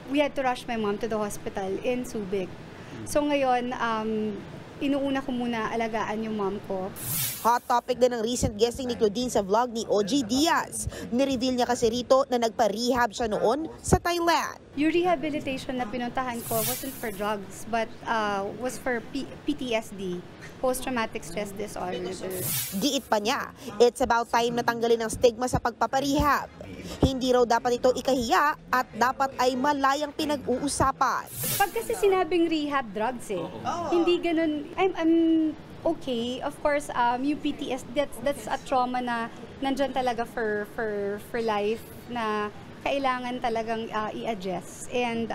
we had to rush my mom to the hospital in Subic. So ngayon, inuuna ko muna alagaan yung mom ko. Hot topic din ang recent guesting ni Claudine sa vlog ni OG Diaz. Nireveal niya kasi rito na nagpa-rehab siya noon sa Thailand. Yung rehabilitation na pinuntahan ko wasn't for drugs but was for PTSD, post-traumatic stress disorder. Giit pa niya, it's about time na tanggalin ang stigma sa pagpaparehab. Hindi raw dapat ito ikahiya at dapat ay malayang pinag-uusapan. Pag kasi sinabing rehab drugs hindi ganun. okay. Of course, yung PTSD, that's a trauma na nandyan talaga for life na kailangan talagang i-address. And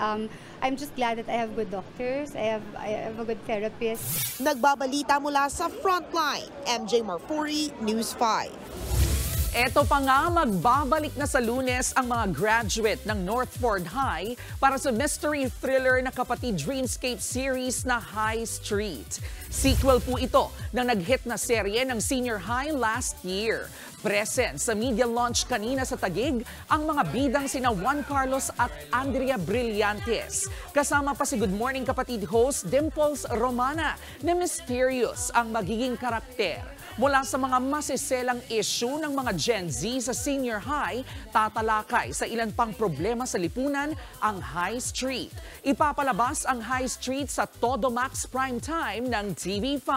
I'm just glad that I have good doctors, I have a good therapist. Nagbabalita mula sa Frontline, MJ Marfuri, News 5. Eto pa nga, magbabalik na sa Lunes ang mga graduate ng Northford High para sa mystery thriller na kapatid Dreamscape series na High Street. Sequel po ito ng nag-hit na serye ng Senior High last year. Present sa media launch kanina sa Taguig ang mga bidang sina Juan Carlos at Andrea Brillantes. Kasama pa si Good Morning Kapatid host Dimples Romana na mysterious ang magiging karakter. Mula sa mga masiselang issue ng mga Gen Z sa Senior High, tatalakay sa ilan pang problema sa lipunan ang High Street. Ipapalabas ang High Street sa Todo Max Primetime ng TV5.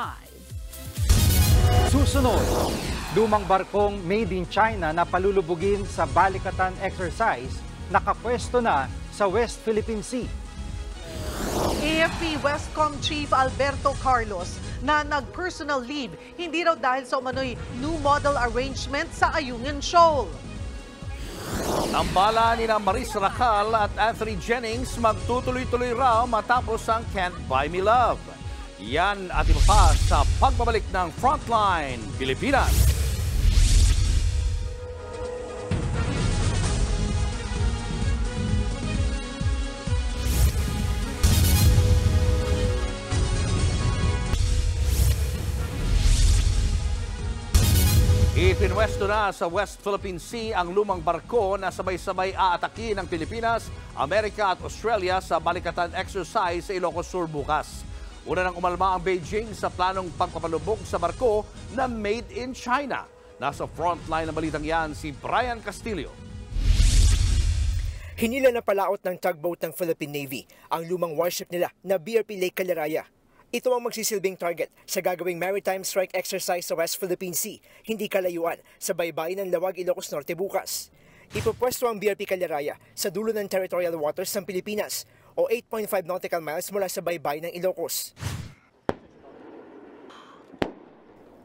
Susunod, lumang barkong made in China na palulubugin sa Balikatan exercise, nakapwesto na sa West Philippine Sea. AFP Westcom Chief Alberto Carlos na nag-personal leave, hindi raw dahil sa umano'y new model arrangement sa Ayungin Shoal. Ang bala ni Maris Racal at Anthony Jennings magtutuloy-tuloy raw matapos ang Can't Buy Me Love. Yan at iba pa sa pagbabalik ng Frontline Pilipinas. Ipinwesto na sa West Philippine Sea ang lumang barko na sabay-sabay aatakin ng Pilipinas, Amerika at Australia sa Balikatan exercise sa Ilocos Sur bukas. Una nang umalma ang Beijing sa planong pagpapalubog sa barko na made in China. Nasa frontline ng balitang yan si Brian Castillo. Hinila na palaot ng tugboat ng Philippine Navy ang lumang warship nila na BRP Lake Caliraya. Ito ang magsisilbing target sa gagawing maritime strike exercise sa West Philippine Sea, hindi kalayuan sa baybayin ng Lawag, Ilocos Norte bukas. Ipopwesto ang BRP Caliraya sa dulo ng territorial waters ng Pilipinas o 8.5 nautical miles mula sa baybayin ng Ilocos.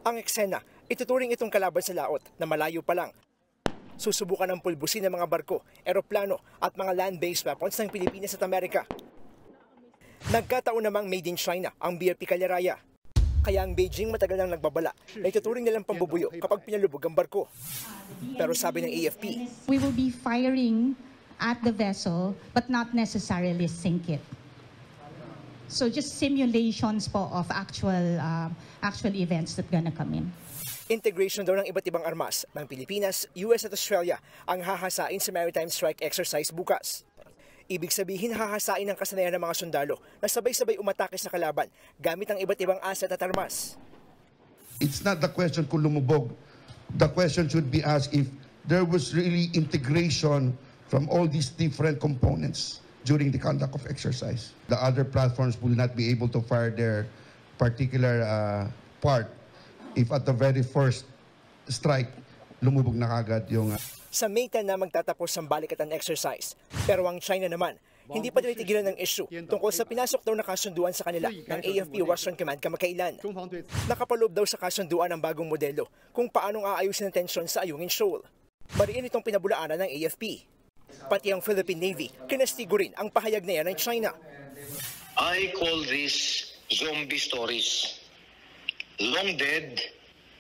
Ang eksena, ituturing itong kalaban sa laot na malayo pa lang. Susubukan ng pulbusin ng mga barko, eroplano at mga land-based weapons ng Pilipinas at Amerika. Nagkataon namang made in China ang BRP Caliraya. Kaya ang Beijing matagal nang nagbabala na ituturing nilang pambubuyo kapag pinalubog ang barko. Pero sabi ng AFP, we will be firing at the vessel but not necessarily sink it. So just simulations po of actual events that gonna come in. Integration daw ng iba't ibang armas ng Pilipinas, US at Australia ang hahasain sa maritime strike exercise bukas. Ibig sabihin, hahasain ng kasanayan ng mga sundalo na sabay-sabay umatake sa kalaban gamit ang iba't ibang asset at armas. It's not the question kung lumubog. The question should be asked if there was really integration from all these different components during the conduct of exercise. The other platforms will not be able to fire their particular part if at the very first strike, lumubog na kagad yung... Sa May 10 na magtatapos ang Balikatan exercise. Pero ang China naman, hindi pa tinitigilan ng issue tungkol sa pinasok daw na kasunduan sa kanila ng AFP Western Command kamakailan. Nakapaloob daw sa kasunduan ang bagong modelo kung paanong aayusin ang tensyon sa Ayungin Shoal. Mariin itong pinabulaanan ng AFP. Pati ang Philippine Navy, kinastigo rin ang pahayag na yan ng China. I call this zombie stories. Long dead,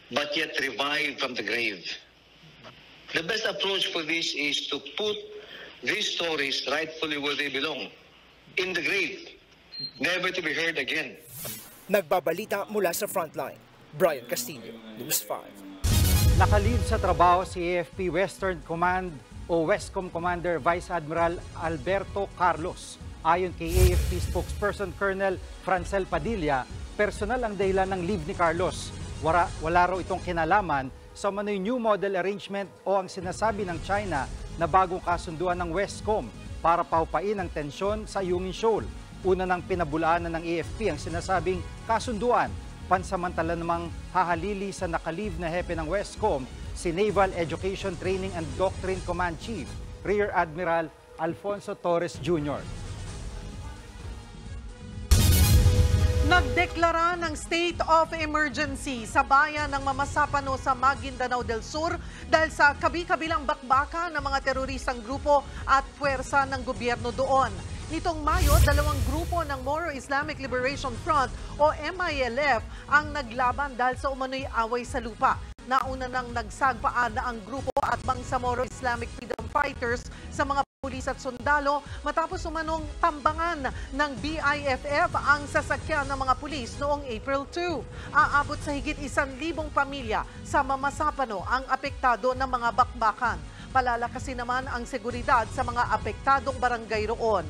but yet revived from the grave. The best approach for this is to put these stories rightfully where they belong, in the grave, never to be heard again. Nagbabalita mula sa Frontline, Brian Castillo, News 5. Nakalib sa trabaho si AFP Western Command o Westcom Commander Vice Admiral Alberto Carlos. Ayon kay AFP spokesperson Colonel Francel Padilla, personal ang dahilan ng leave ni Carlos. Wala raw itong kinalaman sa manoy new model arrangement o ang sinasabi ng China na bagong kasunduan ng Westcom para paupain ang tensyon sa Ayungin Shoal. Una nang pinabulaanan ng AFP ang sinasabing kasunduan, pansamantala namang hahalili sa nakalive na hepe ng Westcom, si Naval Education Training and Doctrine Command Chief, Rear Admiral Alfonso Torres Jr. Nagdeklara ng state of emergency sa bayan ng Mamasapano sa Maguindanao del Sur dahil sa kabi-kabilang bakbakan ng mga teroristang grupo at puwersa ng gobyerno doon. Nitong Mayo, dalawang grupo ng Moro Islamic Liberation Front o MILF ang naglaban dahil sa umano'y away sa lupa. Nauna nang nagsagpaan na ang grupo at Bangsamoro Islamic Freedom Fighters sa mga pulis at sundalo matapos umanong tambangan ng BIFF ang sasakyan ng mga pulis noong April 2. Aabot sa higit 1,000 pamilya sa Mamasapano ang apektado ng mga bakbakan. Palalakasin naman ang seguridad sa mga apektadong barangay roon.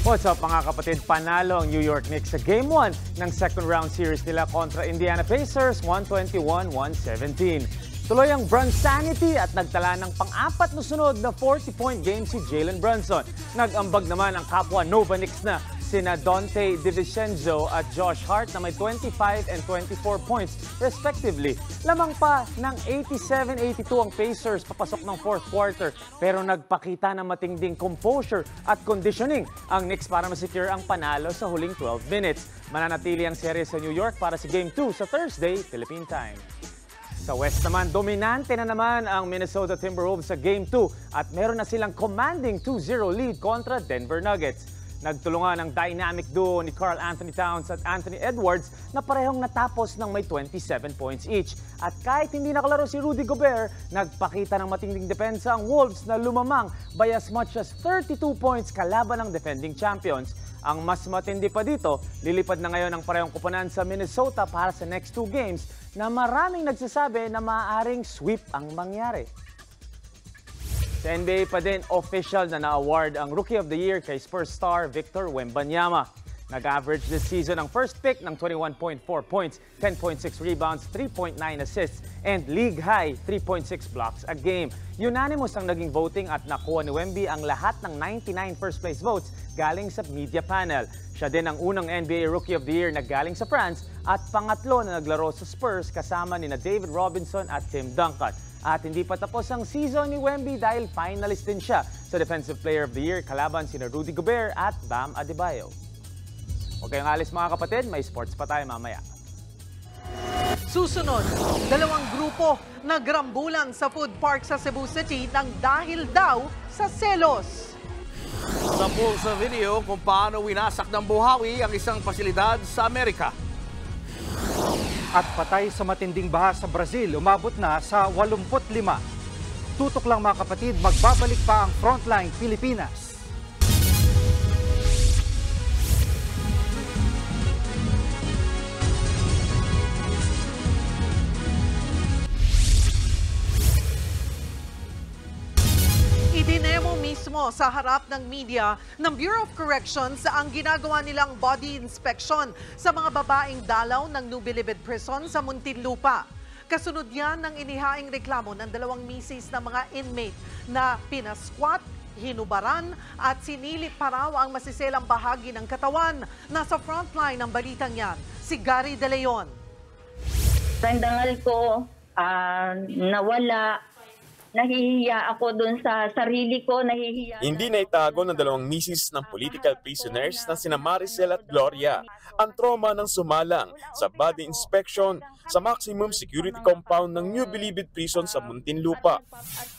What's up mga kapatid? Panalo ang New York Knicks sa Game 1 ng second round series nila kontra Indiana Pacers 121-117. Tuloy ang Brunsanity at nagtala ng pang-apat na sunod na 40-point game si Jalen Brunson. Nag-ambag naman ang kapwa Nova Knicks na sina Dante DiVincenzo at Josh Hart na may 25 and 24 points respectively. Lamang pa ng 87-82 ang Pacers papasok ng fourth quarter pero nagpakita ng matinding composure at conditioning ang Knicks para masecure ang panalo sa huling 12 minutes. Mananatili ang serye sa New York para sa Game 2 sa Thursday, Philippine time. Sa West naman, dominante na naman ang Minnesota Timberwolves sa Game 2 at meron na silang commanding 2-0 lead kontra Denver Nuggets. Nagtulungan ang dynamic duo ni Karl Anthony Towns at Anthony Edwards na parehong natapos ng may 27 points each. At kahit hindi nakalaro si Rudy Gobert, nagpakita ng matinding depensa ang Wolves na lumamang by as much as 32 points kalaban ng defending champions. Ang mas matindi pa dito, lilipad na ngayon ang parehong kupunan sa Minnesota para sa next 2 games na maraming nagsasabi na maaaring sweep ang mangyari. Sa NBA pa din, official na na-award ang Rookie of the Year kay Spurs star Victor Wembanyama. Nag-average this season ang first pick ng 21.4 points, 10.6 rebounds, 3.9 assists, and league-high 3.6 blocks a game. Unanimous ang naging voting at nakuha ni Wemby ang lahat ng 99 first-place votes galing sa media panel. Siya din ang unang NBA Rookie of the Year na galing sa France at pangatlo na naglaro sa Spurs kasama nina David Robinson at Tim Duncan. At hindi pa tapos ang season ni Wemby dahil finalist din siya sa Defensive Player of the Year kalaban sina Rudy Gobert at Bam Adebayo. Huwag kayong alis mga kapatid, may sports pa tayo mamaya. Susunod, dalawang grupo nagrambulan sa food park sa Cebu City nang dahil daw sa selos. Sampul sa video kung paano winasak ng buhawi ang isang pasilidad sa Amerika. At patay sa matinding baha sa Brazil, umabot na sa 85. Tutok lang mga kapatid, magbabalik pa ang Frontline Pilipinas. Idinemo mismo sa harap ng media ng Bureau of Corrections ang ginagawa nilang body inspection sa mga babaeng dalaw ng Nubilibid Prison sa Muntinlupa. Kasunod yan ng inihaing reklamo ng dalawang misis na mga inmate na pinasquat, hinubaran at sinilip pa raw ang masiselang bahagi ng katawan. Nasa frontline ng balitang yan, si Gary De Leon. Sandangal ko, nawala. Nahihiya ako dun sa sarili ko, nahihiya. Hindi na itago ng dalawang misis ng political prisoners na sina Maricel at Gloria ang trauma ng sumalang sa body inspection sa maximum security compound ng New Bilibid Prison sa Muntinlupa.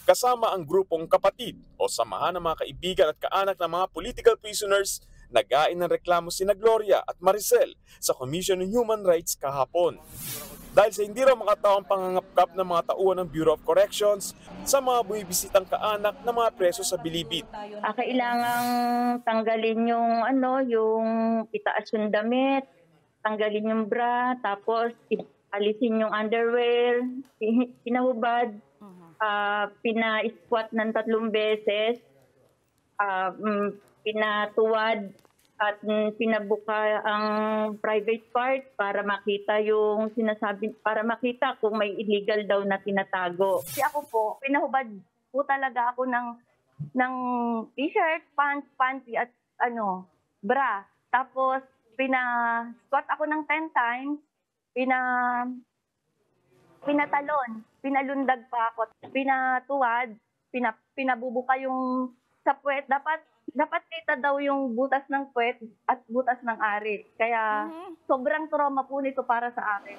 Kasama ang grupong kapatid o samahan ng mga kaibigan at kaanak ng mga political prisoners, nagain ng reklamo sina Gloria at Maricel sa Commission on Human Rights kahapon. Dahil sa hindi raw makataong pangangapkap ng mga tauhan ng Bureau of Corrections sa mga bumibisitang kaanak ng mga preso sa Bilibid. Kailangang tanggalin yung yung itaas yung damit, tanggalin yung bra, tapos alisin yung underwear, pinahubad, pina-squat ng 3 beses, pinatuwad, at pinabuka ang private part para makita yung sinasabi, para makita kung may illegal daw na tinatago. Kasi ako po, pinahubad po talaga ako ng t-shirt, pants, panty at bra. Tapos pina-squat ako ng 10 times, pinatalon, pinalundag pa ako, pinatuwad, pinabubuka yung sa puwet, dapat kita daw yung butas ng puwet at butas ng ari. Kaya sobrang trauma po nito para sa akin.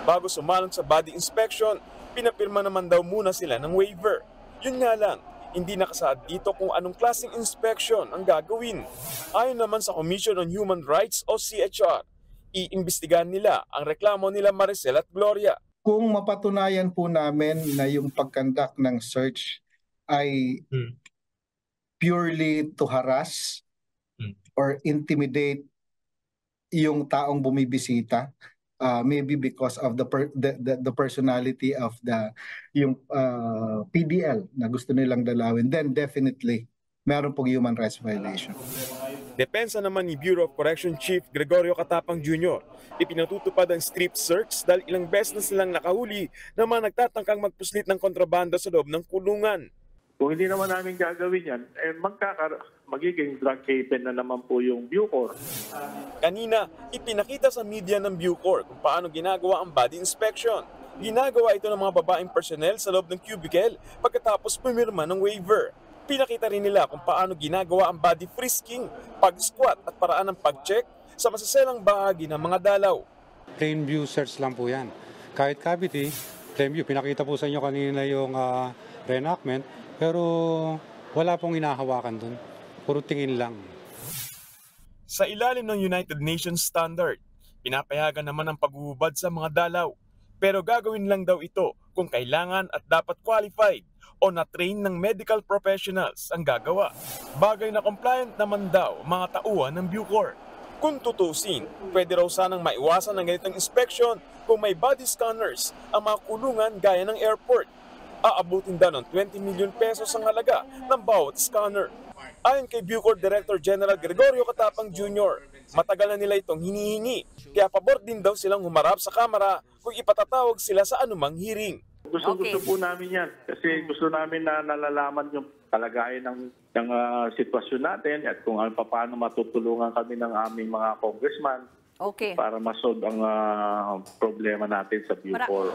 Bago sumalong sa body inspection, pinapirma naman daw muna sila ng waiver. Yun nga lang, hindi nakasaad dito kung anong klaseng inspection ang gagawin. Ayon naman sa Commission on Human Rights o CHR, iimbestigahan nila ang reklamo nila Maricel at Gloria. Kung mapatunayan po namin na yung pagkandak ng search ay purely to harass or intimidate yung taong bumibisita, maybe because of the personality of yung PDL na gusto nilang dalawin, then definitely meron pong human rights violation. Depensa naman ni Bureau of Correction Chief Gregorio Catapang Jr., ipinatutupad ang strip search dahil ilang beses na silang nakahuli na mga nagtatangkang magpuslit ng kontrabanda sa loob ng kulungan. Kung hindi naman namin gagawin yan, magiging drug haven na naman po yung Bucor. Kanina, ipinakita sa media ng Bucor kung paano ginagawa ang body inspection. Ginagawa ito ng mga babaeng personnel sa loob ng cubicle pagkatapos pumirma ng waiver. Pinakita rin nila kung paano ginagawa ang body frisking, pag-squat at paraan ng pag-check sa masaselang bahagi ng mga dalaw. Plain view search lang po yan. Kahit cavity, plain view. Pinakita po sa inyo kanina yung reenactment, pero wala pong hinahawakan dun. Puro tingin lang. Sa ilalim ng United Nations Standard, pinapayagan naman ang paghuhubad sa mga dalaw. Pero gagawin lang daw ito kung kailangan at dapat qualified o na-train ng medical professionals ang gagawa. Bagay na compliant naman daw mga tauhan ng Bucor. Kung tutusin, pwede raw sanang maiwasan ng ganitong inspection kung may body scanners ang mga kulungan gaya ng airport. Aabutin daw ng 20 million pesos ang halaga ng bawat scanner. Ayon kay Bucor Director General Gregorio Catapang Jr., matagal na nila itong hinihingi, kaya pabor din daw silang humarap sa kamera kung ipatatawag sila sa anumang hearing. Gusto po namin yan kasi gusto namin na nalalaman yung kalagayan ng sitwasyon natin at kung paano matutulungan kami ng aming mga congressman para masolve ang problema natin sa Bucor.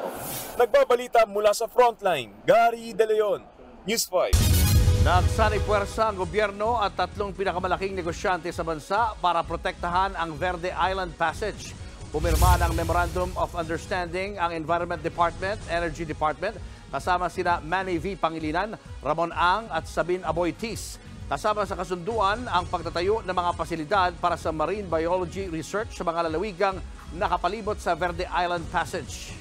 Nagbabalita mula sa frontline, Gary De Leon, News 5. Nagsanay puwersa ang gobyerno at 3 pinakamalaking negosyante sa bansa para protektahan ang Verde Island Passage. Pumirma ng Memorandum of Understanding ang Environment Department, Energy Department, kasama sina Manny V. Pangilinan, Ramon Ang at Sabine Aboitiz. Kasama sa kasunduan ang pagtatayo ng mga pasilidad para sa marine biology research sa mga lalawigang nakapalibot sa Verde Island Passage.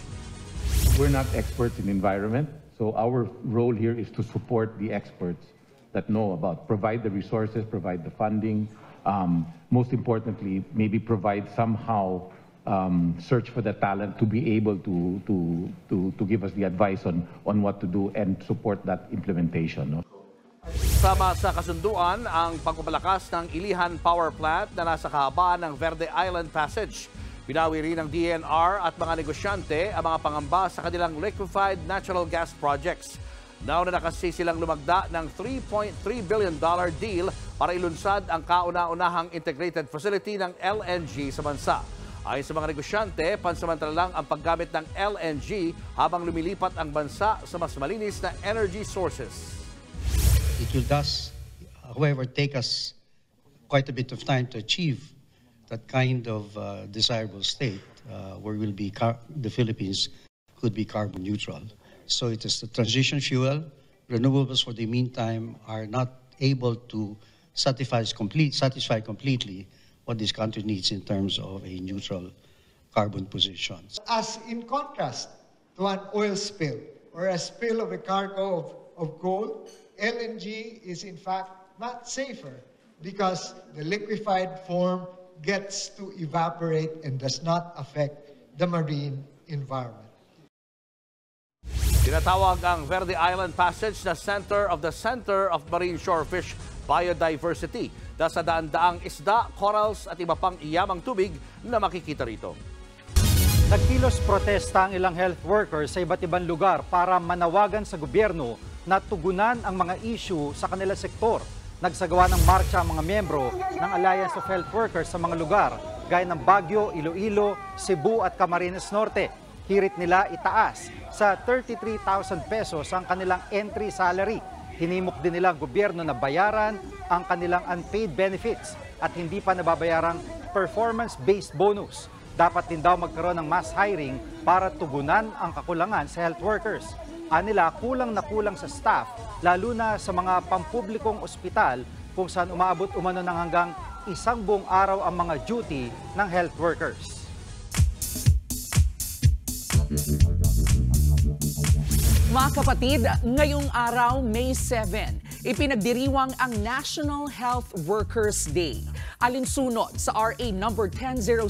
We're not experts in environment, so our role here is to support the experts that know about, provide the resources, provide the funding, most importantly, maybe provide somehow search for the talent to be able to give us the advice on what to do and support that implementation. No? Sama sa kasunduan ang pagpapalakas ng Ilihan Power Plant na nasa kahabaan ng Verde Island Passage. Binawi rin ng DNR at mga negosyante ang mga pangamba sa kanilang liquefied natural gas projects. Nauna na kasi silang lumagda ng $3.3 billion deal para ilunsad ang kauna-unahang integrated facility ng LNG sa bansa. Ayon sa mga negosyante, pansamantala lang ang paggamit ng LNG habang lumilipat ang bansa sa mas malinis na energy sources. It will thus, however, take us quite a bit of time to achieve that kind of desirable state where the Philippines could be carbon neutral. So it is the transition fuel. Renewables for the meantime are not able to satisfy completely what this country needs in terms of a neutral carbon position. As in contrast to an oil spill or a spill of a cargo of gold, LNG is in fact not safer because the liquefied form gets to evaporate and does not affect the marine environment. Tinatawag ang Verde Island Passage na Center of Marine Shorefish Biodiversity dahil sa daan-daang isda, corals at iba pang iyamang tubig na makikita rito. Nagkilos protesta ang ilang health workers sa iba't ibang lugar para manawagan sa gobyerno na tugunan ang mga issue sa kanilang sektor. Nagsagawa ng marcha ang mga miyembro ng Alliance of Health Workers sa mga lugar gaya ng Baguio, Iloilo, Cebu at Camarines Norte. Hirit nila itaas sa 33,000 pesos ang kanilang entry salary. Hinimok din nila ang gobyerno na bayaran ang kanilang unpaid benefits at hindi pa nababayarang performance-based bonus. Dapat din daw magkaroon ng mass hiring para tugunan ang kakulangan sa health workers. Anila, kulang na kulang sa staff, lalo na sa mga pampublikong ospital kung saan umaabot umano ng hanggang isang buong araw ang mga duty ng health workers. Mga kapatid, ngayong araw, May 7, ipinagdiriwang ang National Health Workers Day. Alinsunod sa RA number 10069,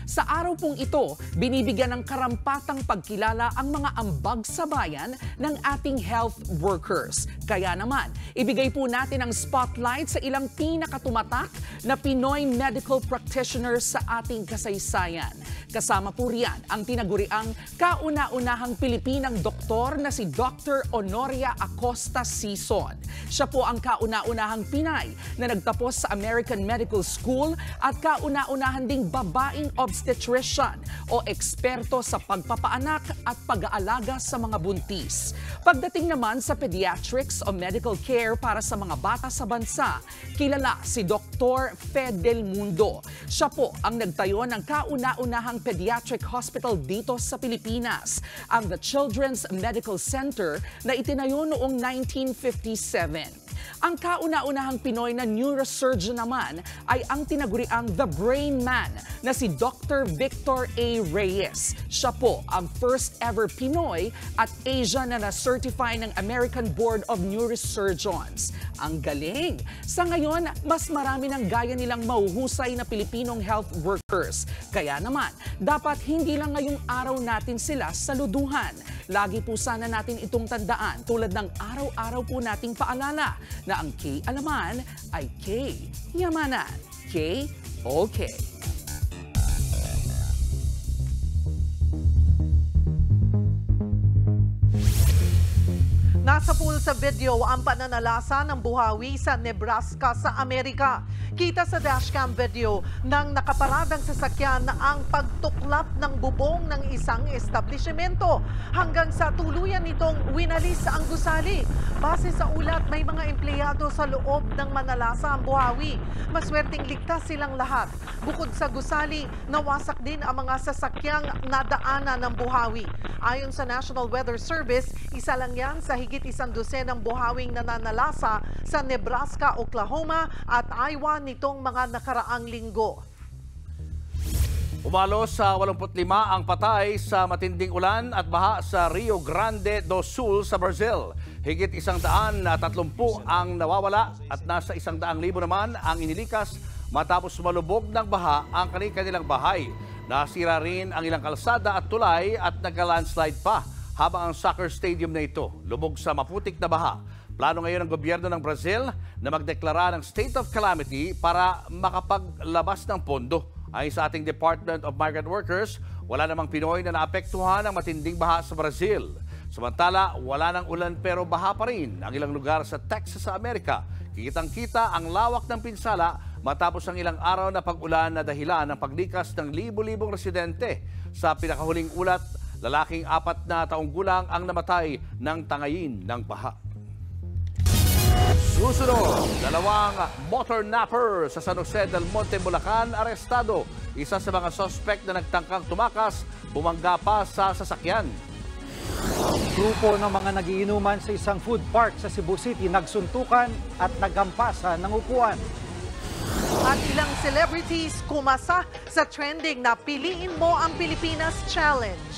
sa araw pong ito, binibigyan ng karampatang pagkilala ang mga ambag sa bayan ng ating health workers. Kaya naman, ibigay po natin ang spotlight sa ilang pinakatumatak na Pinoy medical practitioners sa ating kasaysayan. Kasama po riyan ang tinaguriang kauna-unahang Pilipinang doktor na si Dr. Honoria Acosta Sison. Siya po ang kauna-unahang Pinay na nagtapos sa American Medical School at kauna-unahan ding babaeng obstetrician o eksperto sa pagpapaanak at pag-aalaga sa mga buntis. Pagdating naman sa pediatrics o medical care para sa mga bata sa bansa, kilala si Dr. Fed Del Mundo. Siya po ang nagtayo ng kauna-unahang pediatric hospital dito sa Pilipinas, ang The Children's Medical Center na itinayo noong 1957. Ang kauna-unahang Pinoy na neurosurgeon naman ay ang tinaguriang The Brain Man na si Dr. Victor A. Reyes. Siya po ang first ever Pinoy at Asian na na-certify ng American Board of Neurosurgeons. Ang galing! Sa ngayon, mas marami ng gaya nilang mahuhusay na Pilipinong health workers. Kaya naman, dapat hindi lang ngayong araw natin sila saluduhan. Lagi po sana natin itong tandaan tulad ng araw-araw po nating paalala na ang K-alaman ay K-yamanan. K-okay. Nasa pool sa video ang pananalasa ng buhawi sa Nebraska sa Amerika. Kita sa dashcam video ng nakaparadang sasakyan na ang pagtuklap ng bubong ng isang establishmento hanggang sa tuluyan nitong winalis ang gusali. Base sa ulat, may mga empleyado sa loob ng manalasa ang buhawi. Maswerteng ligtas silang lahat. Bukod sa gusali, nawasak din ang mga sasakyang nadaanan ng buhawi. Ayon sa National Weather Service, isa lang yan sa higit 100 ng buhawing nananalasa sa Nebraska, Oklahoma at Iowa nitong mga nakaraang linggo. Umalo sa 85 ang patay sa matinding ulan at baha sa Rio Grande do Sul sa Brazil. Higit 130 ang nawawala at nasa 100,000 naman ang inilikas matapos malubog ng baha ang kanilang bahay. Nasira rin ang ilang kalsada at tulay at nagka-landslide pa habang ang soccer stadium na ito lubog sa maputik na baha. Plano ngayon ng gobyerno ng Brazil na magdeklara ng state of calamity para makapaglabas ng pondo. Ayon sa ating Department of Migrant Workers, wala namang Pinoy na naapektuhan ng matinding baha sa Brazil. Samantala, wala nang ulan pero baha pa rin ang ilang lugar sa Texas sa Amerika. Kitang-kita ang lawak ng pinsala matapos ang ilang araw na pag-ulan na dahilan ng paglikas ng libo-libong residente. Sa pinakahuling ulat, lalaking 4 na taong gulang ang namatay ng tangayin ng baha. Susunod, 2 motor napper sa San Jose del Monte, Bulacan, arestado. Isa sa mga suspect na nagtangkang tumakas, bumangga pa sa sasakyan. Grupo ng mga nagiinuman sa isang food park sa Cebu City nagsuntukan at nagampasan ng upuan. At ilang celebrities kumasa sa trending na Piliin Mo ang Pilipinas Challenge.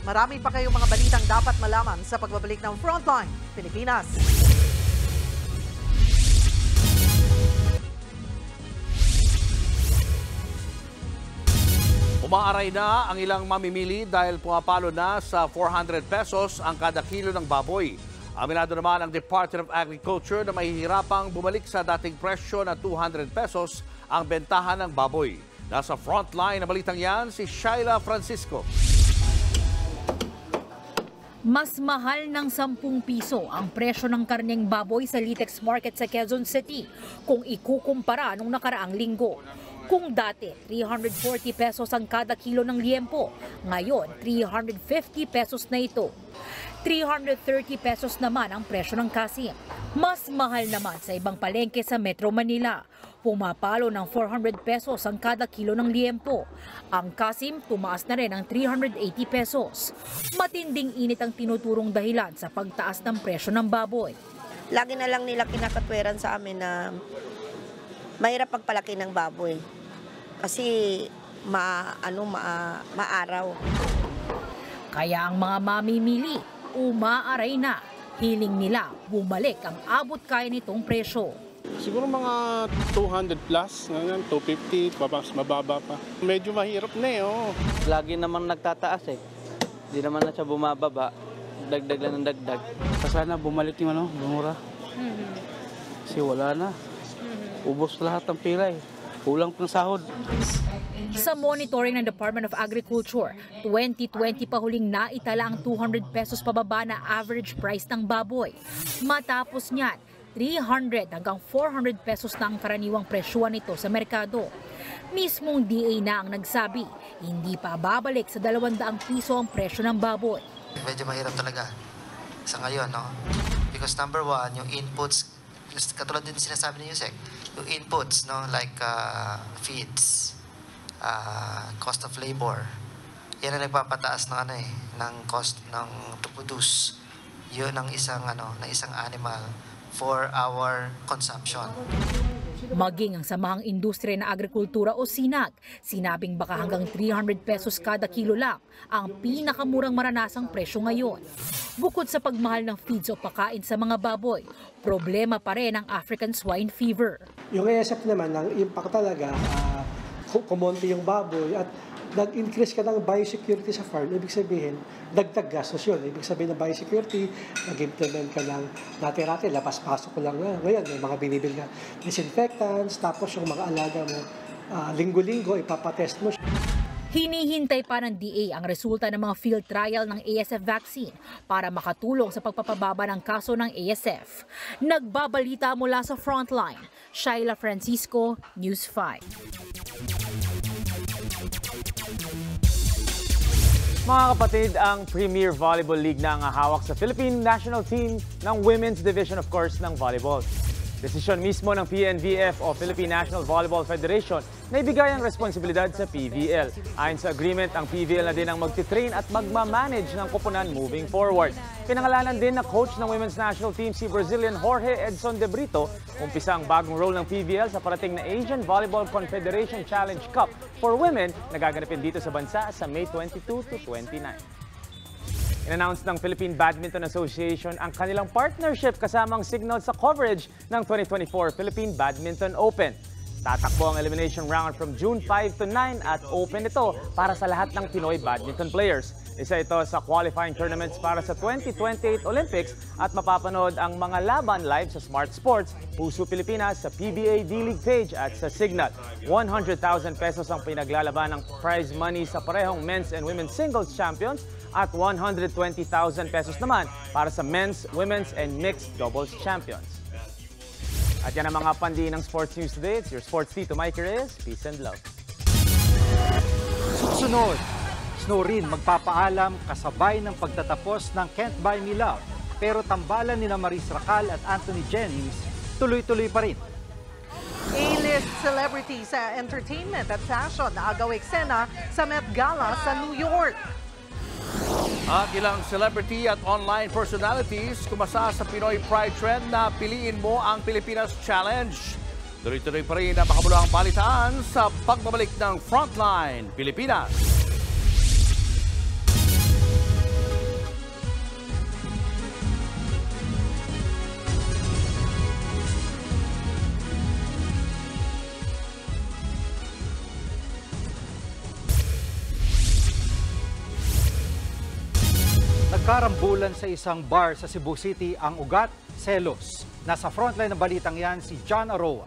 Marami pa kayong mga balitang dapat malaman sa pagbabalik ng Frontline Pilipinas. Umaaray na ang ilang mamimili dahil pumapalo na sa 400 pesos ang kada kilo ng baboy. Aminado naman ang Department of Agriculture na mahihirapang bumalik sa dating presyo na 200 pesos ang bentahan ng baboy. Nasa frontline na balitang yan si Shaila Francisco. Mas mahal ng 10 piso ang presyo ng karneng baboy sa Litex Market sa Quezon City kung ikukumpara nung nakaraang linggo. Kung dati 340 pesos ang kada kilo ng liempo, ngayon 350 pesos na ito. 330 pesos naman ang presyo ng kasim. Mas mahal naman sa ibang palengke sa Metro Manila. Pumapalo ng 400 pesos ang kada kilo ng liempo. Ang kasim tumaas na rin ng 380 pesos. Matinding init ang tinuturong dahilan sa pagtaas ng presyo ng baboy. Lagi na lang nila kinakatwiran sa amin na mahirap pagpalaki ng baboy. Kasi maaraw. Kaya ang mga mamimili, umaaray na. Hiling nila, bumalik ang abot kaya nitong presyo. Siguro mga 200 plus, 250, mababa pa. Medyo mahirap na Lagi naman nagtataas Hindi naman na siya bumababa. Dagdag lang ng dagdag. Sana bumalik yung bumura. Kasi wala na. Ubos lahat ng pila Kulang pang sahod. Sa monitoring ng Department of Agriculture, 2020 pa huling naitala ang 200 pesos pababa na average price ng baboy. Matapos niyan, 300 hanggang 400 pesos na ang karaniwang presyuan nito sa merkado. Mismong DA na ang nagsabi, hindi pa babalik sa 200 piso ang presyo ng baboy. Medyo mahirap talaga sa ngayon, Because number one, yung inputs, katulad din sinasabi ni Yusek, yung inputs, like feeds, cost of labor, yan ang nagpapataas ng ng cost ng to produce. Yun ang isang animal for our consumption. Maging ang Samahang Industriya na Agrikultura o SINAG, sinabing baka hanggang 300 pesos kada kilo lang ang pinakamurang maranasang presyo ngayon. Bukod sa pagmahal ng feeds o pakain sa mga baboy, problema pa rin ang African swine fever. Yung ASF naman, ang impact talaga, kumonti yung baboy at nag-increase ka ng biosecurity sa farm, ibig sabihin, dagdag gastos yun. Ibig sabihin ng biosecurity, nag-implement ka ng dati-rati, labas-pasok ko lang na. Ngayon, may mga binibil na disinfectants, tapos yung mga alaga mo, linggo-linggo, ipapatest mo. Hinihintay pa ng DA ang resulta ng mga field trial ng ASF vaccine para makatulong sa pagpapababa ng kaso ng ASF. Nagbabalita mula sa Frontline, Shaila Francisco, News 5. Mga kapatid, ang Premier Volleyball League na ang hawak sa Philippine National Team ng Women's Division of course ng volleyball. Desisyon mismo ng PNVF o Philippine National Volleyball Federation na ibigay ang responsibilidad sa PVL. Ayon sa agreement, ang PVL na din ang magtitrain at magmamanage ng koponan moving forward. Pinangalanan din na coach ng Women's National Team si Brazilian Jorge Edson de Brito. Umpisa ang bagong role ng PVL sa parating na Asian Volleyball Confederation Challenge Cup for Women na gaganapin dito sa bansa sa May 22 to 29. In-announce ng Philippine Badminton Association ang kanilang partnership kasamang Signal sa coverage ng 2024 Philippine Badminton Open. Tatakbo ang elimination round from June 5 to 9 at open ito para sa lahat ng Pinoy badminton players. Isa ito sa qualifying tournaments para sa 2028 Olympics at mapapanood ang mga laban live sa Smart Sports, Puso Pilipinas, sa PBA D-League page at sa Signal. 100,000 pesos ang pinaglalaban ng prize money sa parehong men's and women's singles champions at 120,000 pesos naman para sa men's, women's, and mixed doubles champions. At yan ang mga pandiin ng sports news today. It's your sports Tito Mike Reyes. Peace and love. Susunod, Snow rin magpapaalam kasabay ng pagtatapos ng Can't Buy Me Love. Pero tambalan ni Maris Racal at Anthony Jennings tuloy-tuloy pa rin. A-list celebrities sa entertainment at fashion na agaw eksena sa Met Gala sa New York. At ilang celebrity at online personalities kumasa sa Pinoy Pride trend na Piliin Mo ang Pilipinas Challenge. Tuloy-tuloy pa rin ang makabuluhang balitaan sa pagbabalik ng Frontline Pilipinas. Nagkarambulan sa isang bar sa Cebu City ang ugat, selos. Nasa frontline ng balitang yan si John Aroa.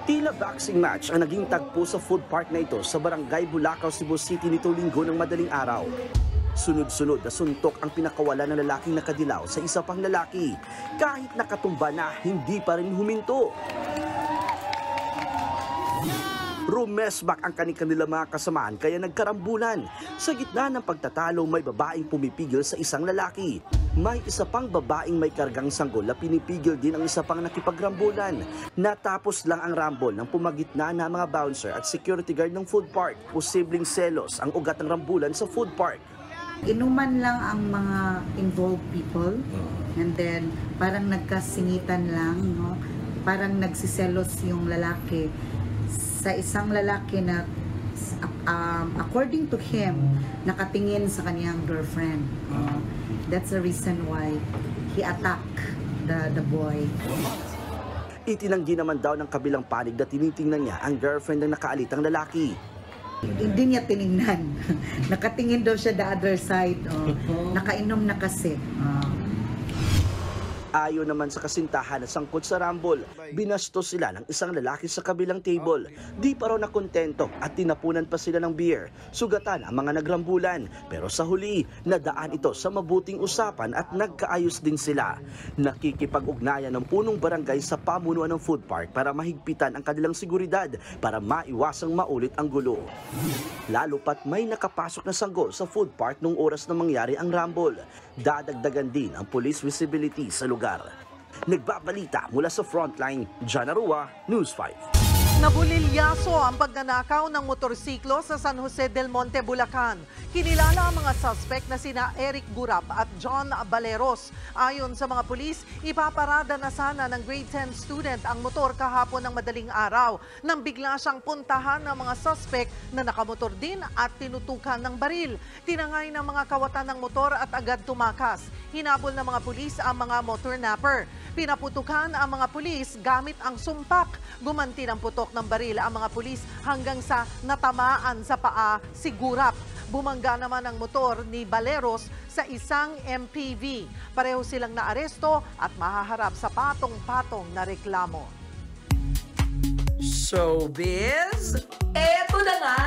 Tila boxing match ang naging tagpo sa food park na ito sa Barangay Bulacau, Cebu City nito linggo ng madaling araw. Sunod-sunod na suntok ang pinakawalan ng lalaking nakadilaw sa isa pang lalaki. Kahit nakatumba na, hindi pa rin huminto. Rumesbak ang kanilang mga kasamaan kaya nagkarambulan. Sa gitna ng pagtatalo, may babaeng pumipigil sa isang lalaki. May isa pang babaeng may kargang sanggol na pinipigil din ang isa pang nakipagrambulan. Natapos lang ang rambol ng pumagitna na mga bouncer at security guard ng food park. Posibleng selos ang ugat ng rambulan sa food park. Inuman lang ang mga involved people and then parang nagkasingitan lang, no? Parang nagsiselos yung lalaki sa isang lalaki na according to him nakatingin sa kaniyang girlfriend. That's the reason why he attacked the boy. Itinanggi naman daw ng kabilang panig na tinitingnan niya ang girlfriend ng nakaalitang lalaki. Hindi niya tiningnan. Nakatingin daw siya the other side. Nakainom na kasi. Ayon naman sa kasintahan na sangkot sa rambol, binastos sila ng isang lalaki sa kabilang table. Di pa raw nakontento at tinapunan pa sila ng beer. Sugatan ang mga nagrambulan. Pero sa huli, nadaan ito sa mabuting usapan at nagkaayos din sila. Nakikipag-ugnayan ng punong barangay sa pamunuan ng food park para mahigpitan ang kanilang seguridad para maiwasang maulit ang gulo. Lalo pat may nakapasok na sanggol sa food park nung oras na mangyari ang rambol. Dadagdagan din ang police visibility sa lugar. Nagbabalita mula sa Frontline, John Arua, News 5. Nabulilyaso ang pagnanakaw ng motorsiklo sa San Jose del Monte, Bulacan. Kinilala ang mga suspect na sina Eric Gurap at John Baleros. Ayon sa mga pulis, ipaparada na sana ng grade 10 student ang motor kahapon ng madaling araw nang bigla siyang puntahan ng mga suspect na nakamotor din at tinutukan ng baril. Tinangay ng mga kawatan ng motor at agad tumakas. Hinabol ng mga pulis ang mga motor napper. Pinaputukan ang mga pulis gamit ang sumpak. Gumanti ng putok ng baril ang mga pulis hanggang sa natamaan sa paa si Gurap. Bumangga naman ang motor ni Baleros sa isang MPV. Pareho silang naaresto at mahaharap sa patong-patong na reklamo. Showbiz, eto na nga!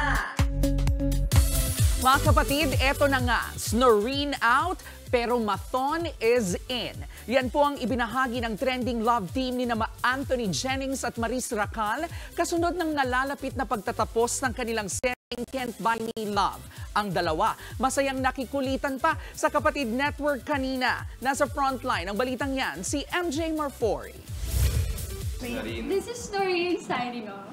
Mga kapatid, eto na nga. Snoreen out, pero Mathon is in. Yan po ang ibinahagi ng trending love team ni Anthony Jennings at Maris Racal kasunod ng nalalapit na pagtatapos ng kanilang seryeng Can't Buy Me Love. Ang dalawa, masayang nakikulitan pa sa Kapatid Network kanina. Nasa frontline ng balitang yan, si MJ Marfori. This is Snoreen signing off.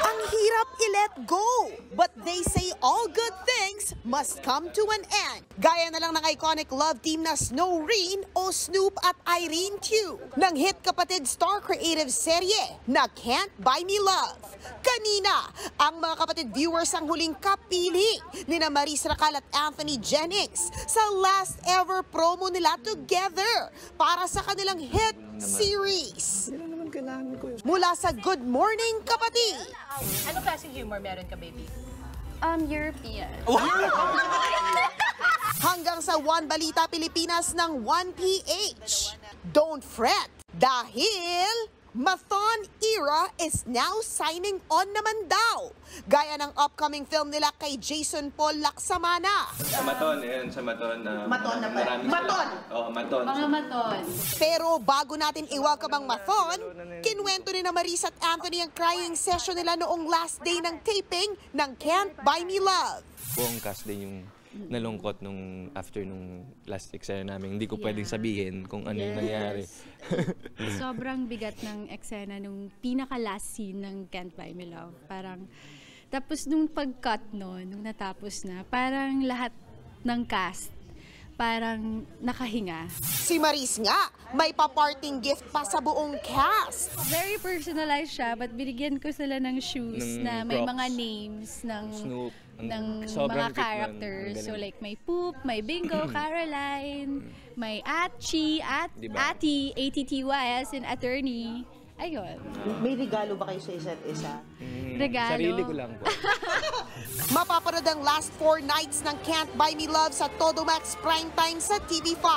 Ang hirap i-let go, but they say all good things must come to an end. Gaya na lang ng iconic love team na Snoreen o Snoop at Irene Q ng hit kapatid Star Creative serye na Can't Buy Me Love. Kanina, ang mga kapatid viewers ang huling kapiling ni Maris Racal at Anthony Jennings sa last ever promo nila together para sa kanilang hit series. Mula sa Good Morning Kapatid. Ano klaseng humor meron ka, baby? European. Hanggang sa One Balita Pilipinas ng 1PH. Don't fret, dahil Mathon era is now signing on naman daw. Gaya ng upcoming film nila kay Jason Paul Laksamana. Sa Mathon, yun, sa Mathon. Mathon na ba? Mathon! Oo, Mathon. Mga Mathon. Pero bago natin i-welcome ang Mathon, kinwento ni Maris at Anthony ang crying session nila noong last day ng taping ng Can't Buy Me Love. Buong cast din yung nalungkot nung after nung last eksena namin. Hindi ko pwedeng sabihin kung ano yung nangyari. Sobrang bigat ng eksena nung pinaka-last scene ng Can't Buy Me Love. Parang, tapos nung pag-cut nung natapos na, parang lahat ng cast, parang nakahinga. Si Maris nga, may pa-parting gift pa sa buong cast. Very personalized siya, but binigyan ko sila ng shoes na may props. mga names ng Snoop. ng Sobrang mga characters. So like may Poop, may Bingo, Caroline, may Atchi, Diba? Ati, ATTY as in attorney. Ayun. May regalo ba kayo sa isa't isa? Regalo? Sarili ko lang po. Mapapanood ang last 4 nights ng Can't Buy Me Love sa Todo Max Primetime sa TV5.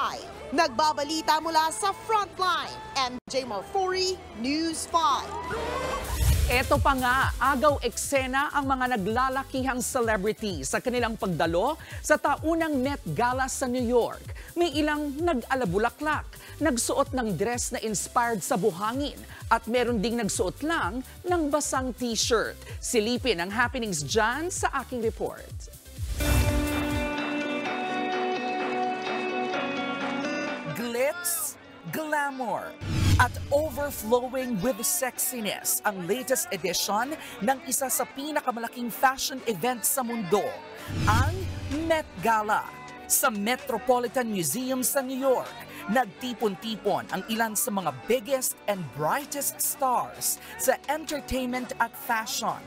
Nagbabalita mula sa Frontline, MJ Marfori, News 5. Eto pa nga, agaw eksena ang mga naglalakihang celebrity sa kanilang pagdalo sa taunang Met Gala sa New York. May ilang nag-alabulaklak, nagsuot ng dress na inspired sa buhangin at meron ding nagsuot lang ng basang t-shirt. Silipin ang happenings dyan sa aking report. Glitz, glamour, at overflowing with sexiness ang latest edition ng isa sa pinakamalaking fashion event sa mundo, ang Met Gala. Sa Metropolitan Museum sa New York, nagtipon-tipon ang ilan sa mga biggest and brightest stars sa entertainment at fashion.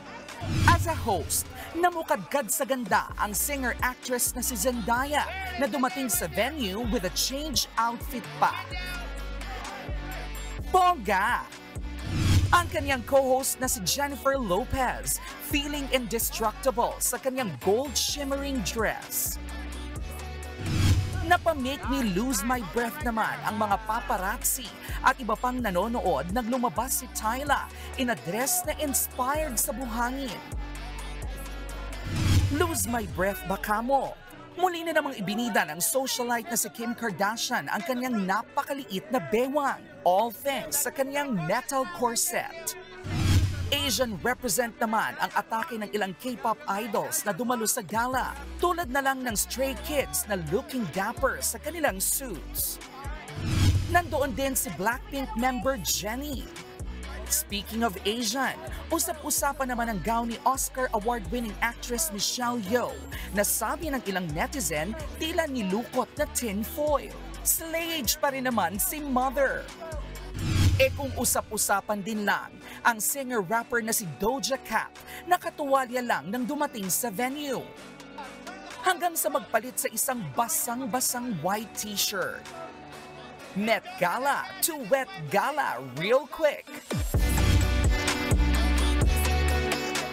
As a host, namukadkad sa ganda ang singer-actress na si Zendaya na dumating sa venue with a change outfit pa. Bongga! Ang kanyang co-host na si Jennifer Lopez, feeling indestructible sa kanyang gold shimmering dress. Napamake me lose my breath naman ang mga paparazzi at iba pang nanonood nang lumabas si Tyla in a dress na inspired sa buhangin. Lose my breath ba kamo? Muli na namang ibinida ng socialite na si Kim Kardashian ang kanyang napakaliit na bewang, all thanks sa kanyang metal corset. Asian represent naman ang atake ng ilang K-pop idols na dumalo sa gala, tulad na lang ng Stray Kids na looking dapper sa kanilang suits. Nandoon din si Blackpink member Jennie. Speaking of Asian, usap-usapan naman ang gown ni Oscar award-winning actress Michelle Yeoh na sabi ng ilang netizen tila nilukot na tinfoil. Slayage pa rin naman si Mother. E kung usap-usapan din lang, ang singer-rapper na si Doja Cat nakatuwalya lang nang dumating sa venue. Hanggang sa magpalit sa isang basang-basang white t-shirt. Met Gala to Wet Gala real quick.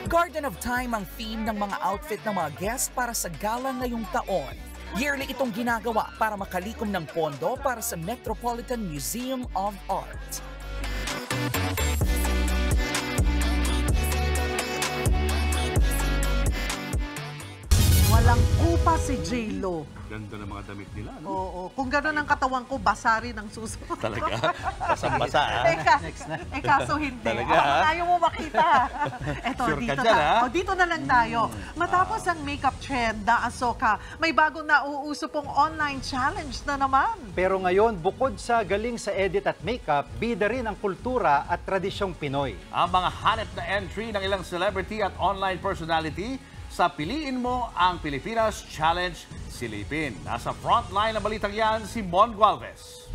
Garden of Time ang theme ng mga outfit ng mga guests para sa gala ngayong taon. Yearly itong ginagawa para makalikom ng pondo para sa Metropolitan Museum of Art. Walang kupa si J-Lo. Ganda ng mga damit nila, no? Oo. Kung gano'n ang katawan ko, basa rin ang susunod. Talaga? Basang-basa, ha? Kaso hindi. Talaga, Baka ha? ayaw mo makita. Eto, Sure dito, ka dyan, ha? dito na lang tayo. Matapos ang makeup trend na Ahsoka, may bagong nauuso pong online challenge na naman. Pero ngayon, bukod sa galing sa edit at makeup, bida rin ang kultura at tradisyong Pinoy. Ang mga hanep na entry ng ilang celebrity at online personality sa Piliin Mo ang Pilipinas Challenge silipin. Nasa frontline ng balitang yan si Mon Gualvez.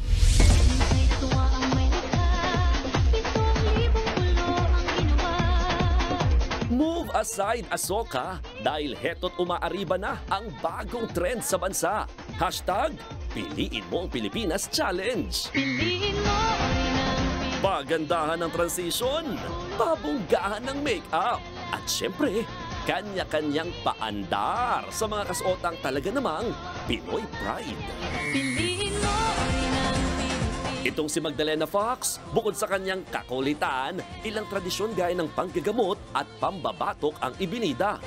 Move aside Ahsoka dahil heto't umaariba na ang bagong trend sa bansa. Hashtag Piliin Mo ang Pilipinas Challenge. Pagandahan ng transition, pabunggahan ng make-up, at syempre, kanya-kanyang paandar sa mga kasuotang talaga namang Pinoy pride. Itong si Magdalena Fox, bukod sa kanyang kakulitan, ilang tradisyon gaya ng panggagamot at pambabatok ang ibinida.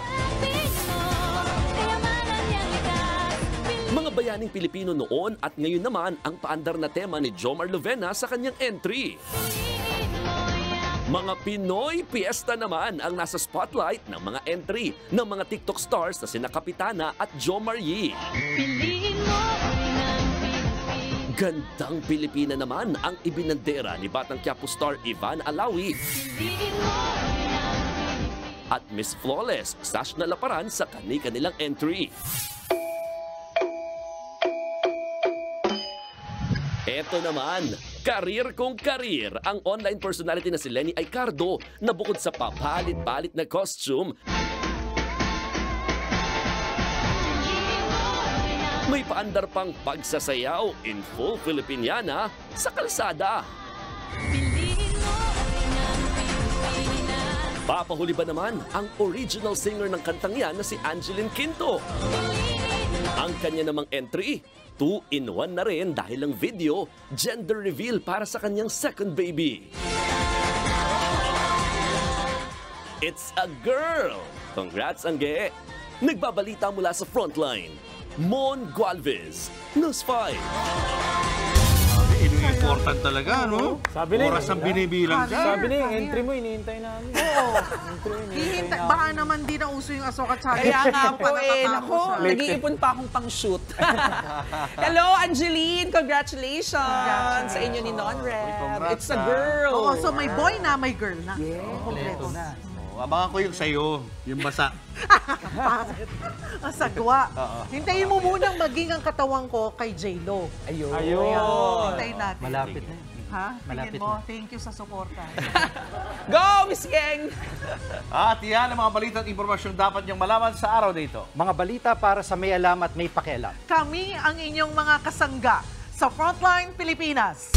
Mga bayaning Pilipino noon at ngayon naman ang paandar na tema ni Jomar Lovena sa kanyang entry. Mga Pinoy Fiesta naman ang nasa spotlight ng mga entry ng mga TikTok stars na sina Kapitana at Jomar Yee. Gandang Pilipina naman ang ibinandera ni Batang Quiapo star Ivan Alawi. At Miss Flawless, Sash na Laparan sa kani-kanilang entry. Eto naman, karir kong karir ang online personality na si Lenny Aicardo na bukod sa papalit-palit na costume, may paandar pang pagsasayaw in full Filipiniana sa kalsada. Papahuli ba naman ang original singer ng kantang yan na si Angeline Quinto? Ang kanya namang entry, 2-in-1 na rin dahil ang video, gender reveal para sa kanyang second baby. It's a girl! Congrats, Angge! Nagbabalita mula sa Frontline, Mon Gualvez, News 5. Important talaga, no? Sabi na Oras ang binibilang dyan. Sabi na yung entry mo, hinihintay namin. Oo. Baka naman di na uso yung Asoka Challenge. Kaya nga po eh, Naku, naku, nag-iipon pa akong pang-shoot. Hello, Angeline! Congratulations sa inyo ni Non-Rep. It's a girl. Oo, so may boy na, may girl na. Kompleto na. Abangan ko yung sa'yo, yung basa. Ang sagwa. Hintayin mo munang maging ang katawan ko kay J-Lo. Ayun. Hintayin natin. Malapit na. Ha? Malapit Tingin mo, na. thank you sa suporta. Go, Miss Geng! At yan ang mga balita at impormasyong dapat niyong malaman sa araw na ito. Mga balita para sa may alam at may pakialam. Kami ang inyong mga kasangga sa Frontline Pilipinas.